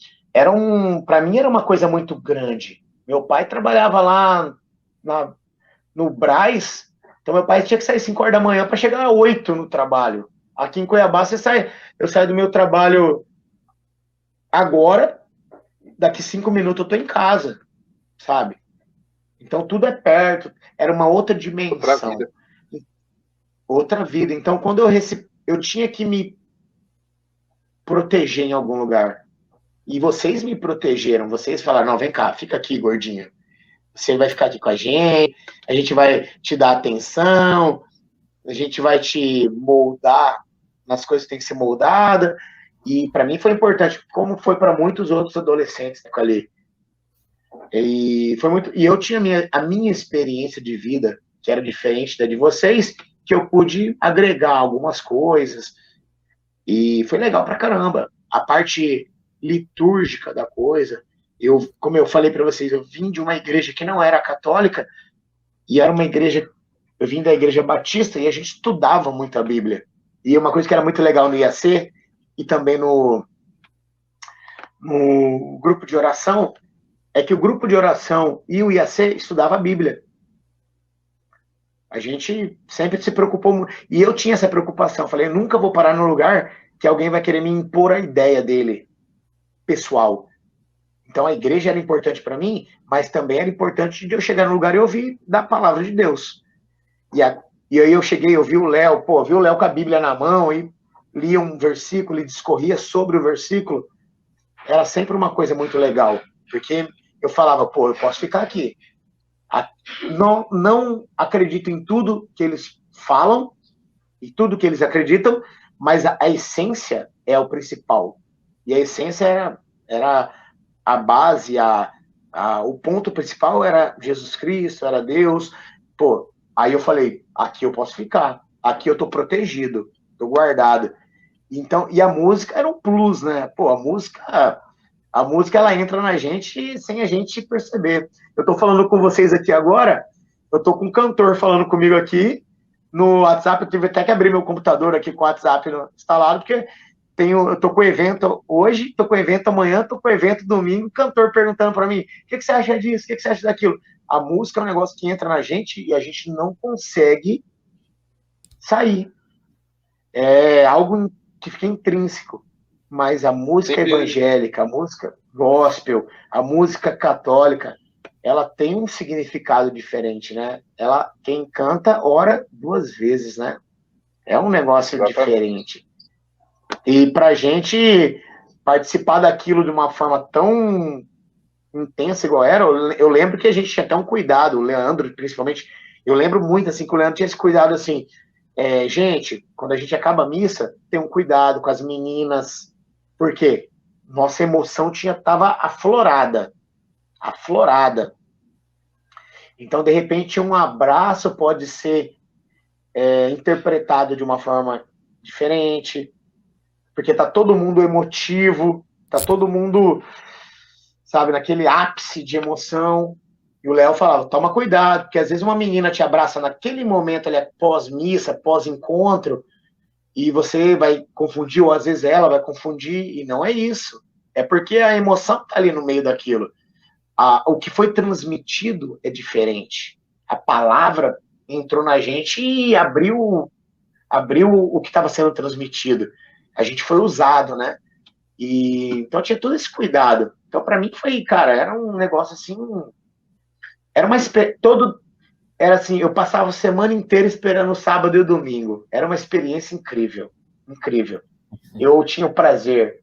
para mim era uma coisa muito grande. Meu pai trabalhava lá no Brás. Então, meu pai tinha que sair 5 horas da manhã para chegar às 8 no trabalho. Aqui em Cuiabá, eu saio do meu trabalho agora, daqui 5 minutos eu tô em casa, sabe? Então, tudo é perto. Era uma outra dimensão. Outra vida. Então, quando eu tinha que me proteger em algum lugar. E vocês me protegeram. Vocês falaram, não, vem cá, fica aqui, gordinha. Você vai ficar aqui com a gente vai te dar atenção, a gente vai te moldar nas coisas que tem que ser moldada. E para mim foi importante, como foi para muitos outros adolescentes ali. E eu tinha a minha experiência de vida, que era diferente da de vocês, que eu pude agregar algumas coisas. E foi legal pra caramba. A parte litúrgica da coisa, como eu falei para vocês, eu vim de uma igreja que não era católica, e era uma igreja, eu vim da igreja batista, e a gente estudava muito a Bíblia. E uma coisa que era muito legal no IAC, e também no grupo de oração, é que o grupo de oração e o IAC estudava a Bíblia. A gente sempre se preocupou, e eu tinha essa preocupação, falei, eu nunca vou parar num lugar que alguém vai querer me impor a ideia dele, pessoal. Então a igreja era importante para mim, mas também era importante de eu chegar no lugar e ouvir da palavra de Deus. E aí eu cheguei, eu vi o Léo com a Bíblia na mão, e lia um versículo e discorria sobre o versículo. Era sempre uma coisa muito legal, porque eu falava, eu posso ficar aqui. Não acredito em tudo que eles falam, e tudo que eles acreditam, mas a essência é o principal. E a essência era a base, o ponto principal era Jesus Cristo, era Deus. Aí eu falei, aqui eu posso ficar, aqui eu tô protegido, tô guardado. Então, e a música era um plus, né? A música ela entra na gente sem a gente perceber. Eu tô falando com vocês aqui agora, eu tô com um cantor falando comigo aqui no WhatsApp, eu tive até que abrir meu computador aqui com o WhatsApp instalado, porque eu tô com o evento hoje, tô com o evento amanhã, tô com o evento domingo, cantor perguntando para mim, o que você acha disso, o que você acha daquilo? A música é um negócio que entra na gente e a gente não consegue sair. É algo que fica intrínseco. Mas a música evangélica, a música gospel, a música católica, ela tem um significado diferente, né? Quem canta, ora 2 vezes, né? É um negócio diferente. E pra gente participar daquilo de uma forma tão intensa igual era, eu lembro que a gente tinha até um cuidado, o Leandro, principalmente, eu lembro muito, assim, que o Leandro tinha esse cuidado, assim, gente, quando a gente acaba a missa, tem um cuidado com as meninas, por quê? Nossa emoção tava aflorada. Então, de repente, um abraço pode ser interpretado de uma forma diferente, porque tá todo mundo emotivo, tá todo mundo, sabe, naquele ápice de emoção. E o Léo falava, toma cuidado, porque às vezes uma menina te abraça naquele momento ali, pós-missa, pós-encontro, e você vai confundir, ou às vezes ela vai confundir, e não é isso. É porque a emoção tá ali no meio daquilo. O que foi transmitido é diferente. A palavra entrou na gente e abriu o que estava sendo transmitido. A gente foi usado, né? Então tinha todo esse cuidado. Então para mim foi, cara, era um negócio assim, era assim, eu passava a semana inteira esperando o sábado e o domingo. Era uma experiência incrível, incrível. Eu tinha o prazer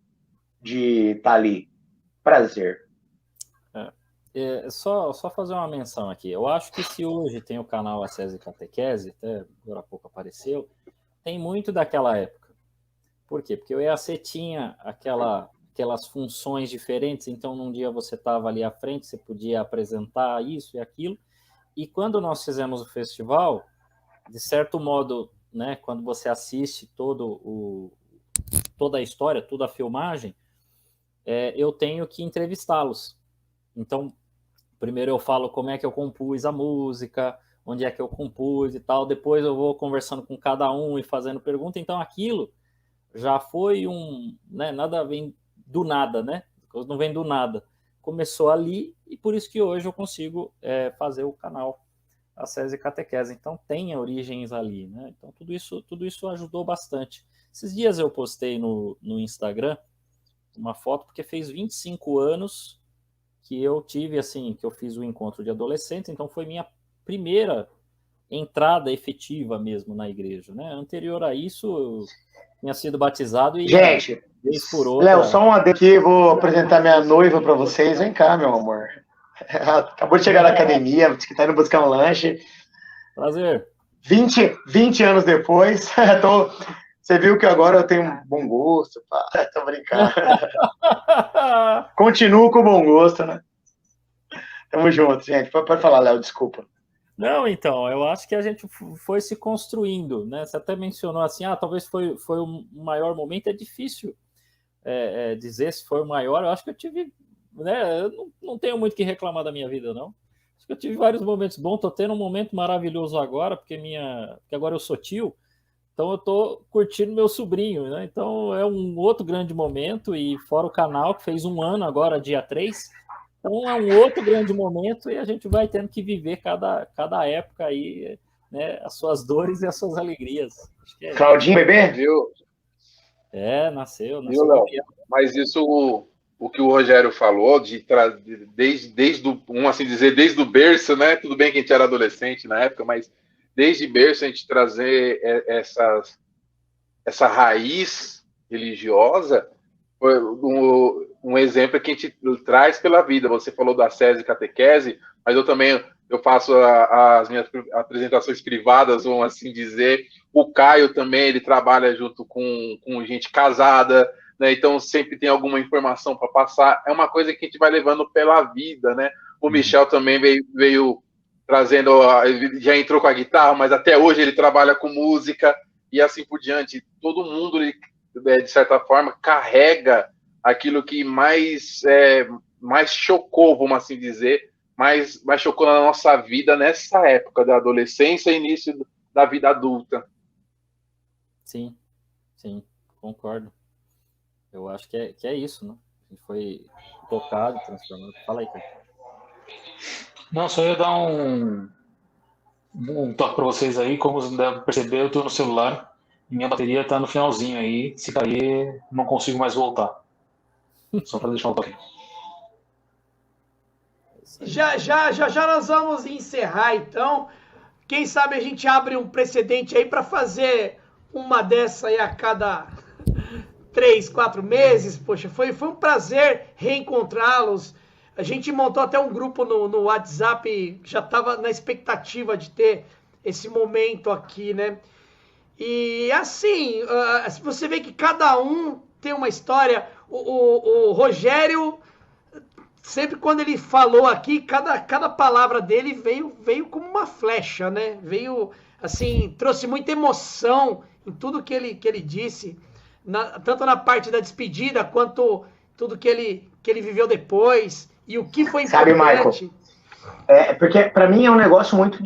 de estar ali, prazer. Só fazer uma menção aqui. Eu acho que se hoje tem o canal Acese Catequese, até agora há pouco apareceu, tem muito daquela época. Por quê? Porque o EAC tinha aquelas funções diferentes, então num dia você estava ali à frente, você podia apresentar isso e aquilo, e quando nós fizemos o festival, de certo modo, né, quando você assiste toda a história, toda a filmagem, eu tenho que entrevistá-los. Então, primeiro eu falo como é que eu compus a música, onde é que eu compus e tal, depois eu vou conversando com cada um e fazendo pergunta, então aquilo já foi né, nada vem do nada, né? Não vem do nada. Começou ali e por isso que hoje eu consigo fazer o canal Acese Catequese. Então tem origens ali, né? Então tudo isso ajudou bastante. Esses dias eu postei no Instagram uma foto porque fez 25 anos que eu tive, assim, que eu fiz o encontro de adolescentes, então foi minha primeira entrada efetiva mesmo na igreja, né? Anterior a isso, eu tinha sido batizado e... Gente, Léo, só um adendo aqui, vou apresentar minha noiva para vocês. Vem cá, meu amor. Acabou de chegar na academia, disse que tá indo buscar um lanche. Prazer. 20 anos depois, você viu que agora eu tenho um bom gosto. Tô brincando. Continuo com bom gosto, né? Tamo junto, gente. Pode falar, Léo, desculpa. Não, então, eu acho que a gente foi se construindo, né? Você até mencionou assim, talvez foi o maior momento. É difícil dizer se foi o maior. Eu acho que eu tive, né? Eu não tenho muito que reclamar da minha vida, não. Acho que eu tive vários momentos bons. Tô tendo um momento maravilhoso agora, porque agora eu sou tio. Então eu tô curtindo meu sobrinho, né? Então é um outro grande momento, e fora o canal, que fez 1 ano agora, dia 3. Então é um outro grande momento e a gente vai tendo que viver cada época aí, né? As suas dores e as suas alegrias. Acho que Claudinho, bebê? Viu? Nasceu. Viu, Léo? Mas isso, o que o Rogério falou, desde o berço, né? Tudo bem que a gente era adolescente na época, mas desde berço a gente trazer essa raiz religiosa, um exemplo que a gente traz pela vida. Você falou da Acese Catequese, mas eu faço as minhas apresentações privadas, vamos assim dizer. O Caio também, ele trabalha junto com gente casada, né? Então sempre tem alguma informação para passar. É uma coisa que a gente vai levando pela vida, né? O Michel também veio trazendo, ele já entrou com a guitarra, mas até hoje ele trabalha com música e assim por diante. Todo mundo, de certa forma, carrega aquilo que mais chocou, vamos assim dizer, mais chocou na nossa vida nessa época da adolescência e início da vida adulta. Sim, concordo. Eu acho que é isso, né? A gente foi tocado, transformado. Fala aí, cara. Não, só ia dar um toque para vocês aí. Como vocês devem perceber, eu estou no celular. Minha bateria está no finalzinho aí. Se cair, não consigo mais voltar. Só para deixar um toque. Já nós vamos encerrar, então. Quem sabe a gente abre um precedente aí para fazer uma dessa aí a cada 3, 4 meses. Poxa, foi um prazer reencontrá-los. A gente montou até um grupo no WhatsApp, já estava na expectativa de ter esse momento aqui, né? E assim, você vê que cada um tem uma história. O Rogério, sempre quando ele falou aqui, cada palavra dele veio como uma flecha, né? Veio, assim, trouxe muita emoção em tudo que ele disse, tanto na parte da despedida, quanto tudo que ele viveu depois, e o que foi Sabe, importante. Michael, porque para mim é um negócio muito...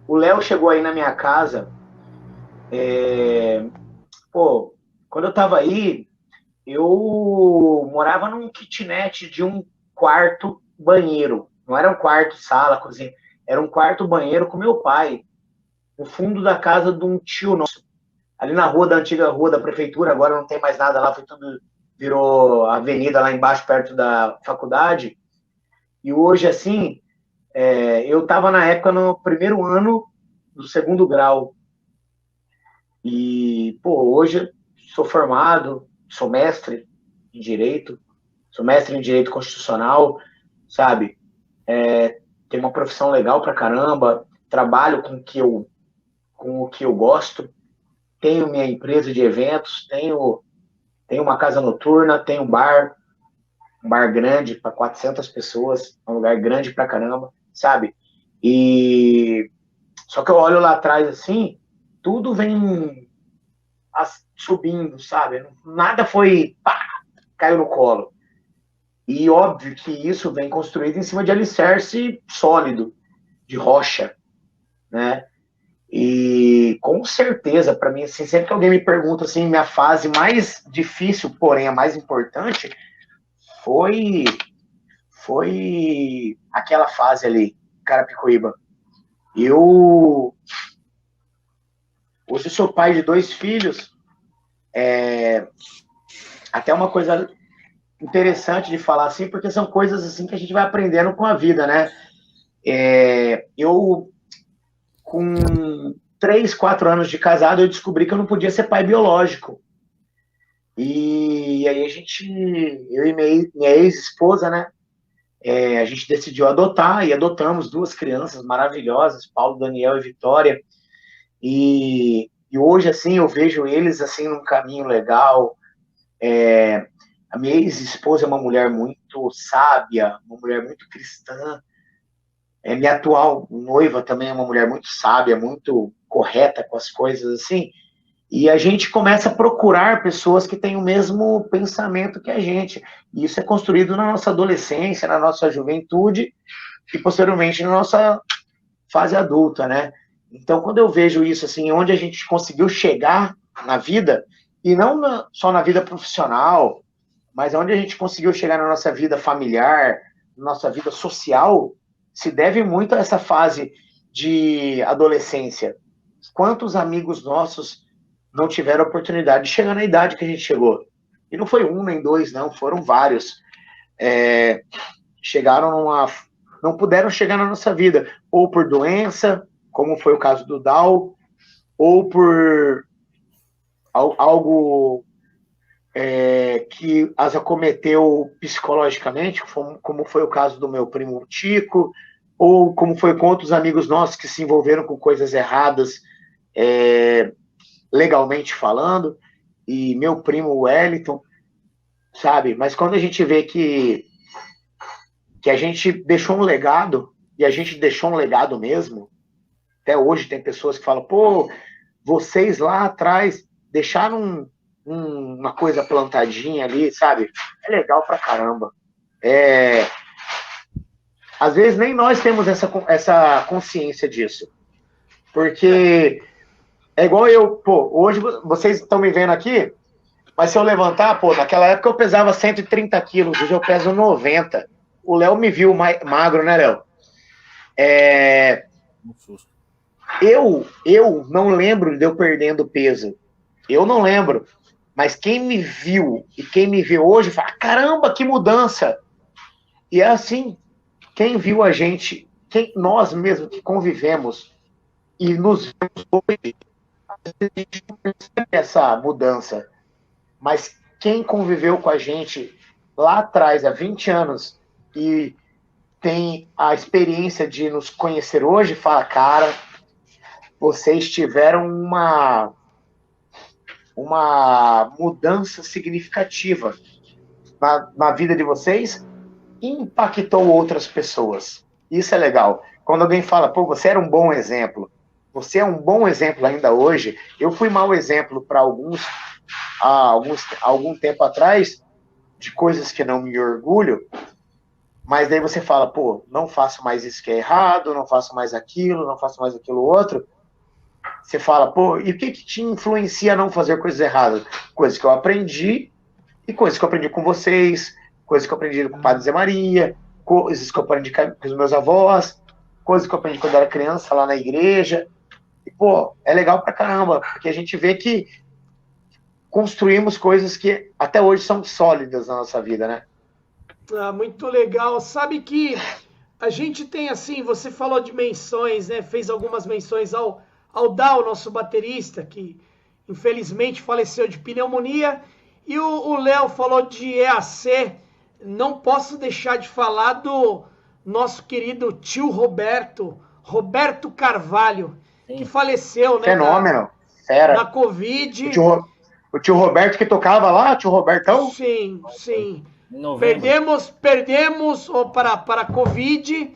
o Léo chegou aí na minha casa, quando eu tava aí, eu morava num kitnet de um quarto banheiro. Não era um quarto, sala, cozinha. Era um quarto banheiro com meu pai, no fundo da casa de um tio nosso. Ali na rua da antiga rua da prefeitura, agora não tem mais nada lá, foi tudo, virou avenida lá embaixo, perto da faculdade. E hoje, assim, eu estava na época no primeiro ano do segundo grau. E, hoje sou formado, sou mestre em Direito, Constitucional, sabe? Tenho uma profissão legal pra caramba, trabalho com o que eu gosto, tenho minha empresa de eventos, tenho uma casa noturna, tenho um bar grande para 400 pessoas, um lugar grande pra caramba, sabe? E só que eu olho lá atrás assim, tudo vem subindo, sabe? Nada foi, caiu no colo. E óbvio que isso vem construído em cima de alicerce sólido, de rocha, né? E com certeza, para mim, assim, sempre que alguém me pergunta assim, minha fase mais difícil, porém a mais importante, foi aquela fase ali, Carapicuíba. Hoje eu sou pai de 2 filhos. Até uma coisa interessante de falar assim, porque são coisas assim que a gente vai aprendendo com a vida, né? Eu, com 3, 4 anos de casado, eu descobri que eu não podia ser pai biológico. E aí eu e minha ex-esposa, né? A gente decidiu adotar e adotamos 2 crianças maravilhosas, Paulo, Daniel e Vitória. E hoje, assim, eu vejo eles, assim, num caminho legal. A minha ex-esposa é uma mulher muito sábia, uma mulher muito cristã. Minha atual noiva também é uma mulher muito sábia, muito correta com as coisas, assim. E a gente começa a procurar pessoas que têm o mesmo pensamento que a gente. E isso é construído na nossa adolescência, na nossa juventude e, posteriormente, na nossa fase adulta, né? Então, quando eu vejo isso, assim, onde a gente conseguiu chegar na vida, e não só na vida profissional, mas onde a gente conseguiu chegar na nossa vida familiar, na nossa vida social, se deve muito a essa fase de adolescência. Quantos amigos nossos não tiveram a oportunidade de chegar na idade que a gente chegou? E não foi 1 nem 2, não, foram vários. Não puderam chegar na nossa vida, ou por doença, como foi o caso do Dal, ou por algo que as acometeu psicologicamente, como foi o caso do meu primo Tico, ou como foi com outros amigos nossos que se envolveram com coisas erradas, legalmente falando, e meu primo Wellington, sabe? Mas quando a gente vê que a gente deixou um legado, e a gente deixou um legado mesmo, até hoje tem pessoas que falam, vocês lá atrás deixaram uma coisa plantadinha ali, sabe? É legal pra caramba. Às vezes nem nós temos essa consciência disso. Porque é igual hoje vocês estão me vendo aqui, Mas se eu levantar, pô, naquela época eu pesava 130 quilos, hoje eu peso 90. O Léo me viu magro, né, Léo? Um susto. Eu não lembro de eu perdendo peso. Eu não lembro. Mas quem me viu e quem me vê hoje fala, caramba, que mudança! E é assim, quem viu a gente, nós mesmos que convivemos e nos vemos hoje, a gente não percebe essa mudança. Mas quem conviveu com a gente lá atrás, há 20 anos, e tem a experiência de nos conhecer hoje, fala, cara, vocês tiveram uma mudança significativa na vida de vocês e impactou outras pessoas. Isso é legal. Quando alguém fala, pô, você era um bom exemplo, você é um bom exemplo ainda hoje, eu fui mau exemplo para alguns há algum tempo atrás, de coisas que não me orgulho, mas daí você fala, pô, não faço mais isso que é errado, não faço mais aquilo, não faço mais aquilo outro. Você fala, pô, e o que te influencia a não fazer coisas erradas? Coisas que eu aprendi, e coisas que eu aprendi com vocês, coisas que eu aprendi com o Padre Zé Maria, coisas que eu aprendi com os meus avós, coisas que eu aprendi quando eu era criança lá na igreja. E, pô, é legal pra caramba, porque a gente vê que construímos coisas que até hoje são sólidas na nossa vida, né? Ah, muito legal. Sabe que a gente tem assim, você falou de menções, né? Fez algumas menções ao Dal, nosso baterista, que infelizmente faleceu de pneumonia, e o Léo falou de EAC. Não posso deixar de falar do nosso querido tio Roberto Carvalho, que faleceu, né? Fenômeno, fera. Na Covid. O tio Roberto que tocava lá, tio Robertão? Sim, sim. Novembro. Perdemos para a Covid,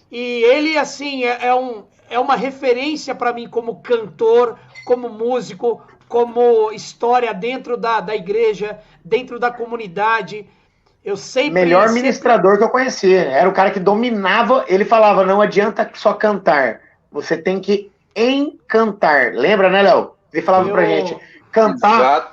e ele, assim, é uma referência para mim como cantor, como músico, como história dentro da igreja, dentro da comunidade. Eu Melhor ministrador que eu conheci. Era o cara que dominava, ele falava, não adianta só cantar, você tem que encantar. Lembra, né, Léo? Ele falava pra gente, cantar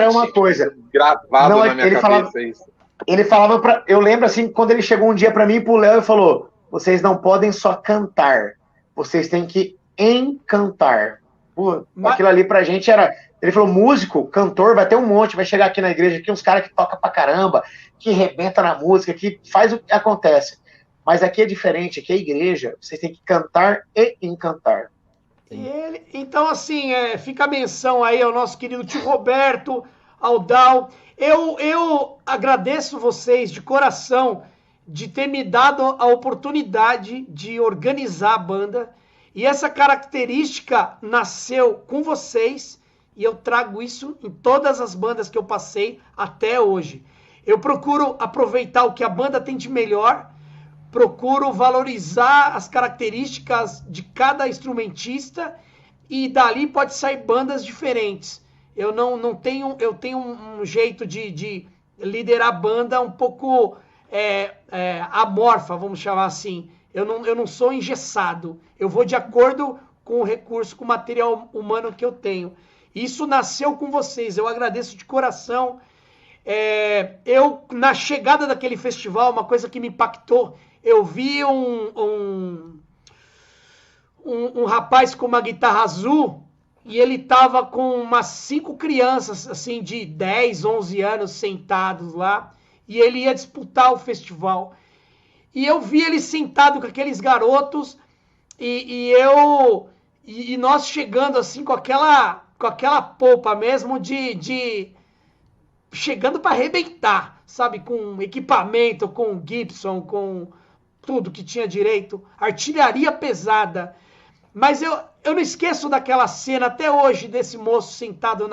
é uma coisa. Gravado não, na minha cabeça isso. Ele falava eu lembro assim, quando ele chegou um dia para mim e pro Léo e falou, vocês não podem só cantar, vocês têm que encantar. Pô, aquilo ali pra gente era, ele falou, músico, cantor, vai ter um monte, vai chegar aqui na igreja, aqui uns caras que tocam pra caramba, que rebenta na música, que faz o que acontece. Mas aqui é diferente, aqui é igreja, vocês têm que cantar e encantar. Então, assim, fica a menção aí ao nosso querido tio Roberto, ao Dal. Eu agradeço vocês de coração de ter me dado a oportunidade de organizar a banda. E essa característica nasceu com vocês, e eu trago isso em todas as bandas que eu passei até hoje. Eu procuro aproveitar o que a banda tem de melhor, procuro valorizar as características de cada instrumentista, e dali pode sair bandas diferentes. Eu tenho um jeito de liderar a banda um pouco amorfa, vamos chamar assim. Eu não sou engessado. Eu vou de acordo com o recurso, com o material humano que eu tenho. Isso nasceu com vocês. Eu agradeço de coração. Na chegada daquele festival, uma coisa que me impactou, eu vi um rapaz com uma guitarra azul, e ele tava com umas 5 crianças, assim, de 10, 11 anos, sentados lá, e ele ia disputar o festival. E eu vi ele sentado com aqueles garotos, e nós chegando, assim, com aquela polpa mesmo chegando para arrebentar, sabe? Com equipamento, com Gibson, com tudo que tinha direito, artilharia pesada. Mas eu não esqueço daquela cena até hoje, desse moço sentado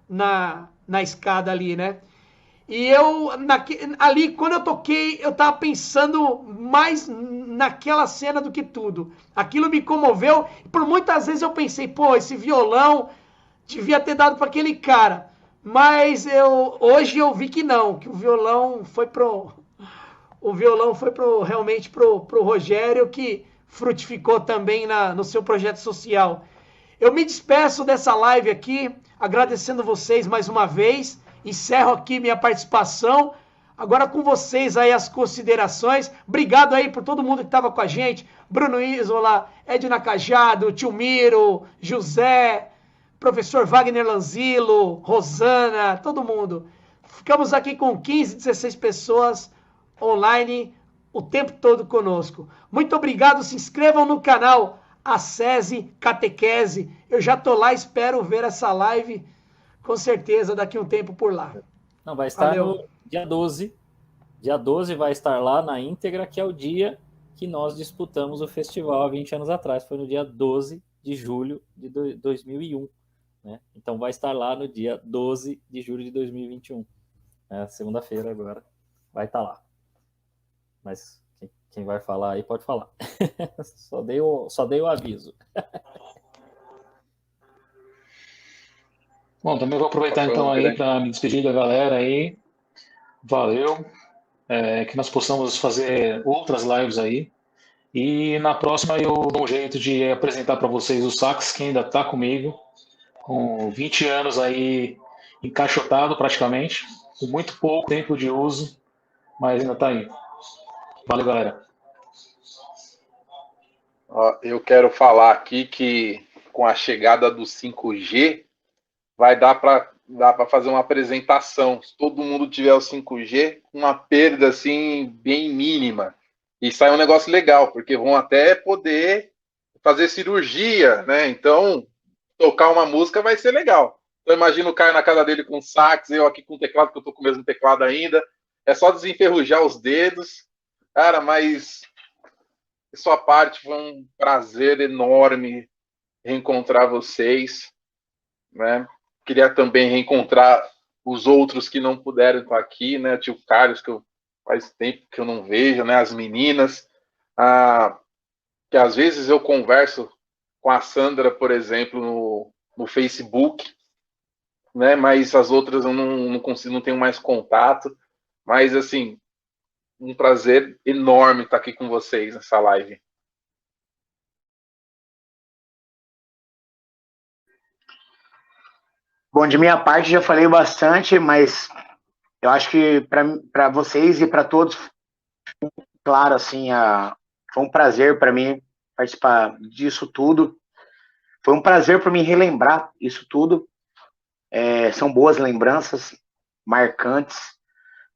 na escada ali, né? E ali, quando eu toquei, eu tava pensando mais naquela cena do que tudo. Aquilo me comoveu, e por muitas vezes eu pensei, pô, esse violão devia ter dado para aquele cara. Mas hoje eu vi que não, que o violão foi realmente pro Rogério, que frutificou também no seu projeto social. Eu me despeço dessa live aqui, agradecendo vocês mais uma vez. Encerro aqui minha participação. Agora com vocês aí as considerações. Obrigado aí por todo mundo que estava com a gente. Bruno Isola, Edna Cajado, Tio Miro, José, professor Wagner Lanzilo, Rosana, todo mundo. Ficamos aqui com 15, 16 pessoas online o tempo todo conosco. Muito obrigado, se inscrevam no canal Acese Catequese. Eu já tô lá, espero ver essa live com certeza daqui a um tempo por lá. Não, vai estar Valeu. no dia 12. Dia 12 vai estar lá na íntegra, que é o dia que nós disputamos o festival há 20 anos atrás. Foi no dia 12 de julho de 2001. Né? Então vai estar lá no dia 12 de julho de 2021. Segunda-feira agora vai estar lá. Mas quem vai falar aí pode falar. Só dei o aviso. Bom, também vou aproveitar então aí para me despedir da galera aí. Valeu. Que nós possamos fazer outras lives aí. E na próxima eu dou um jeito de apresentar para vocês o sax, que ainda está comigo, com 20 anos aí encaixotado praticamente, com muito pouco tempo de uso, mas ainda está aí. Valeu, galera. Eu quero falar aqui que com a chegada do 5G, vai dar para fazer uma apresentação. Se todo mundo tiver o 5G, uma perda assim bem mínima. E sai um negócio legal, porque vão até poder fazer cirurgia, né? Então, tocar uma música vai ser legal. Então, imagina o Caio na casa dele com sax, eu aqui com teclado, que eu tô com o mesmo teclado ainda. É só desenferrujar os dedos. Cara, mas de sua parte foi um prazer enorme reencontrar vocês, né? Queria também reencontrar os outros que não puderam estar aqui, né? O tio Carlos, que faz tempo que eu não vejo, né? As meninas, que às vezes eu converso com a Sandra, por exemplo, no Facebook, né? Mas as outras eu não consigo, não tenho mais contato. Mas, assim, um prazer enorme estar aqui com vocês nessa live. Bom, de minha parte já falei bastante, mas eu acho que para vocês e para todos, claro, assim, foi um prazer para mim participar disso tudo. Foi um prazer para mim relembrar isso tudo. São boas lembranças, marcantes,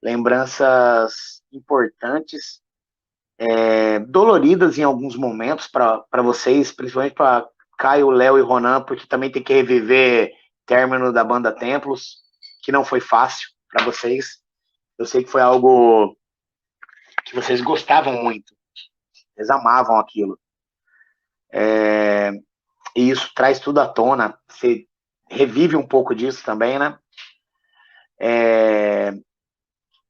lembranças importantes, doloridas em alguns momentos para vocês, principalmente para Caio, Léo e Ronan, porque também tem que reviver término da banda Templos, que não foi fácil para vocês. Eu sei que foi algo que vocês gostavam muito, eles amavam aquilo. E isso traz tudo à tona, você revive um pouco disso também, né?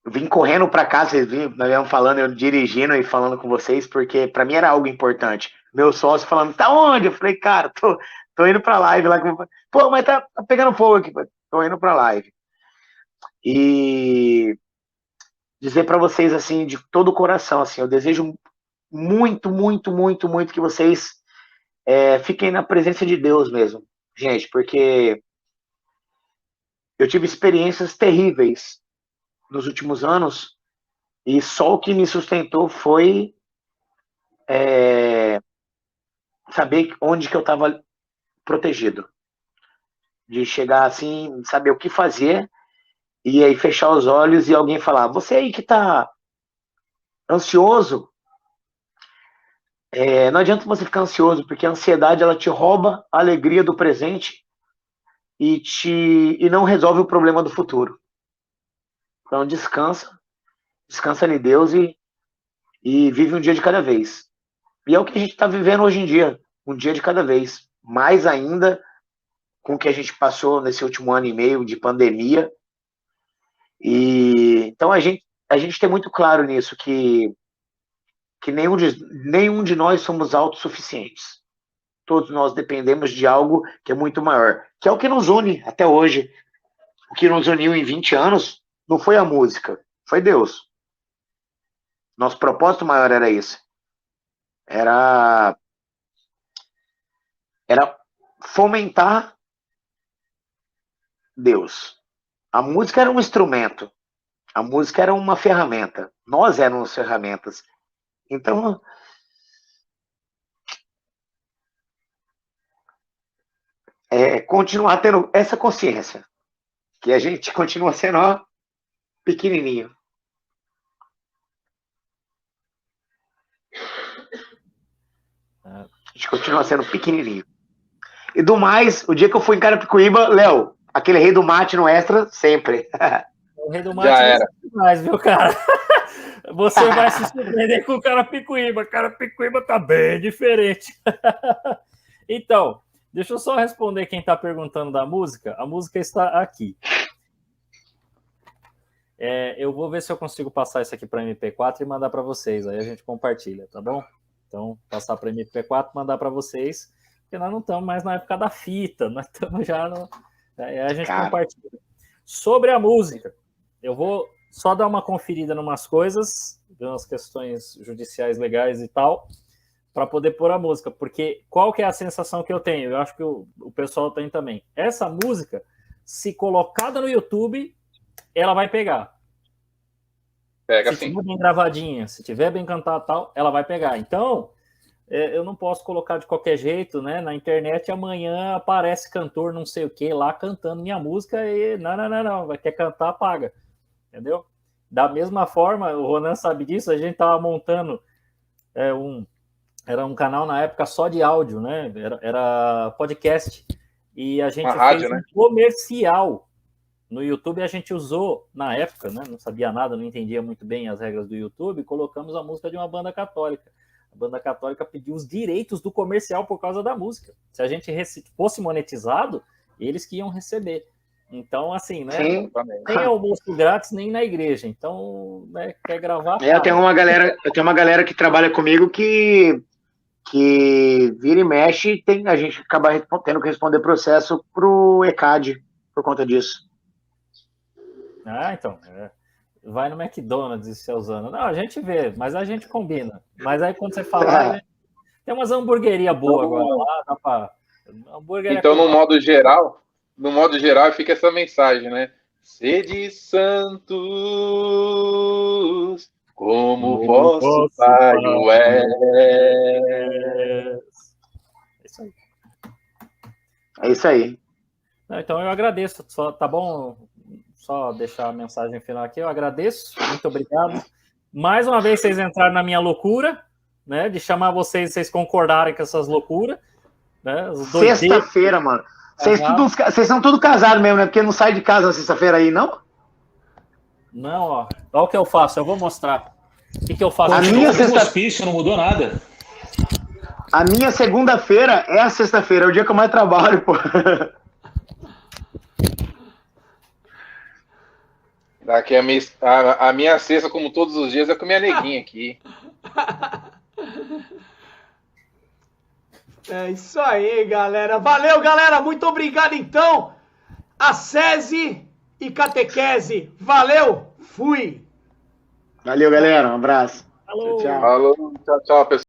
Eu vim correndo para cá, vocês viram, nós íamos falando, eu dirigindo e falando com vocês, porque para mim era algo importante. Meu sócio falando, tá onde? Eu falei, cara, tô indo pra live lá. Pô, mas tá pegando fogo aqui. Tô indo pra live. E dizer para vocês, assim, de todo o coração, assim, eu desejo muito, muito, muito, muito que vocês fiquem na presença de Deus mesmo, gente, porque eu tive experiências terríveis nos últimos anos e só o que me sustentou foi saber onde que eu estava protegido, de chegar assim, saber o que fazer e aí fechar os olhos e alguém falar, você aí que tá ansioso, não adianta você ficar ansioso, porque a ansiedade ela te rouba a alegria do presente e não resolve o problema do futuro. Então descansa em Deus e vive um dia de cada vez. E é o que a gente está vivendo hoje em dia, um dia de cada vez. Mais ainda com o que a gente passou nesse último ano e meio de pandemia. E então a gente tem muito claro nisso que nenhum de nós somos autossuficientes. Todos nós dependemos de algo que é muito maior, que é o que nos une até hoje. O que nos uniu em 20 anos não foi a música, foi Deus. Nosso propósito maior era isso. Era fomentar Deus. A música era um instrumento. A música era uma ferramenta. Nós éramos ferramentas. Então, continuar tendo essa consciência. Que a gente continua sendo, ó, pequenininho. A gente continua sendo pequenininho. E do mais, o dia que eu fui em Carapicuíba, Léo, aquele rei do mate no extra, sempre. O rei do mate Já era. Mais, viu, cara? Você vai se surpreender com o Carapicuíba. Carapicuíba tá bem diferente. Então, deixa eu só responder quem tá perguntando da música. A música está aqui. Eu vou ver se eu consigo passar isso aqui para MP4 e mandar para vocês. Aí a gente compartilha, tá bom? Então, passar para MP4 e mandar para vocês. Porque nós não estamos mais na época da fita. Nós estamos já no... Aí a gente compartilha. Sobre a música, eu vou só dar uma conferida em umas coisas, ver umas questões judiciais legais e tal, para poder pôr a música. Porque qual que é a sensação que eu tenho? Eu acho que o pessoal tem também. Essa música, se colocada no YouTube, ela vai pegar. Pega se sim. tiver bem gravadinha, se tiver bem cantado e tal, ela vai pegar. Então, eu não posso colocar de qualquer jeito, né? Na internet amanhã aparece cantor não sei o que lá cantando minha música e não, vai quer cantar, paga. Entendeu? Da mesma forma, o Ronan sabe disso, a gente tava montando era um canal na época só de áudio, né? Era podcast. E a gente rádio, fez né? um comercial. No YouTube a gente usou, na época, né? Não sabia nada, não entendia muito bem as regras do YouTube, colocamos a música de uma banda católica. A banda católica pediu os direitos do comercial por causa da música. Se a gente fosse monetizado, eles que iam receber. Então, assim, né? Sim. Nem almoço grátis, nem na igreja. Então, né, quer gravar... Eu tenho uma galera que trabalha comigo que vira e mexe, a gente acaba tendo que responder processo pro ECAD por conta disso. Ah, então. Vai no McDonald's e se usando. Não, a gente vê, mas a gente combina. Mas aí quando você falar, tem umas hamburguerias boas agora lá, dá pra... Então, no modo geral, fica essa mensagem, né? Sede santos, como vosso Pai o é. É isso aí. Então eu agradeço, tá bom? Só deixar a mensagem final aqui, eu agradeço, muito obrigado. Mais uma vez vocês entraram na minha loucura, né? De chamar vocês concordarem com essas loucuras. Né? Sexta-feira, mano. Vocês são tudo casados mesmo, né? Porque não sai de casa na sexta-feira aí, não? Não, ó. Olha o que eu faço, eu vou mostrar. O que eu faço? A minha hospício não mudou nada. A minha segunda-feira é a sexta-feira, é o dia que eu mais trabalho, pô. Daqui a minha sexta, como todos os dias, é com minha neguinha aqui. É isso aí, galera. Valeu, galera. Muito obrigado, então. A SESI e Catequese. Valeu. Fui. Valeu, galera. Um abraço. Falou. Tchau. Falou, tchau, pessoal.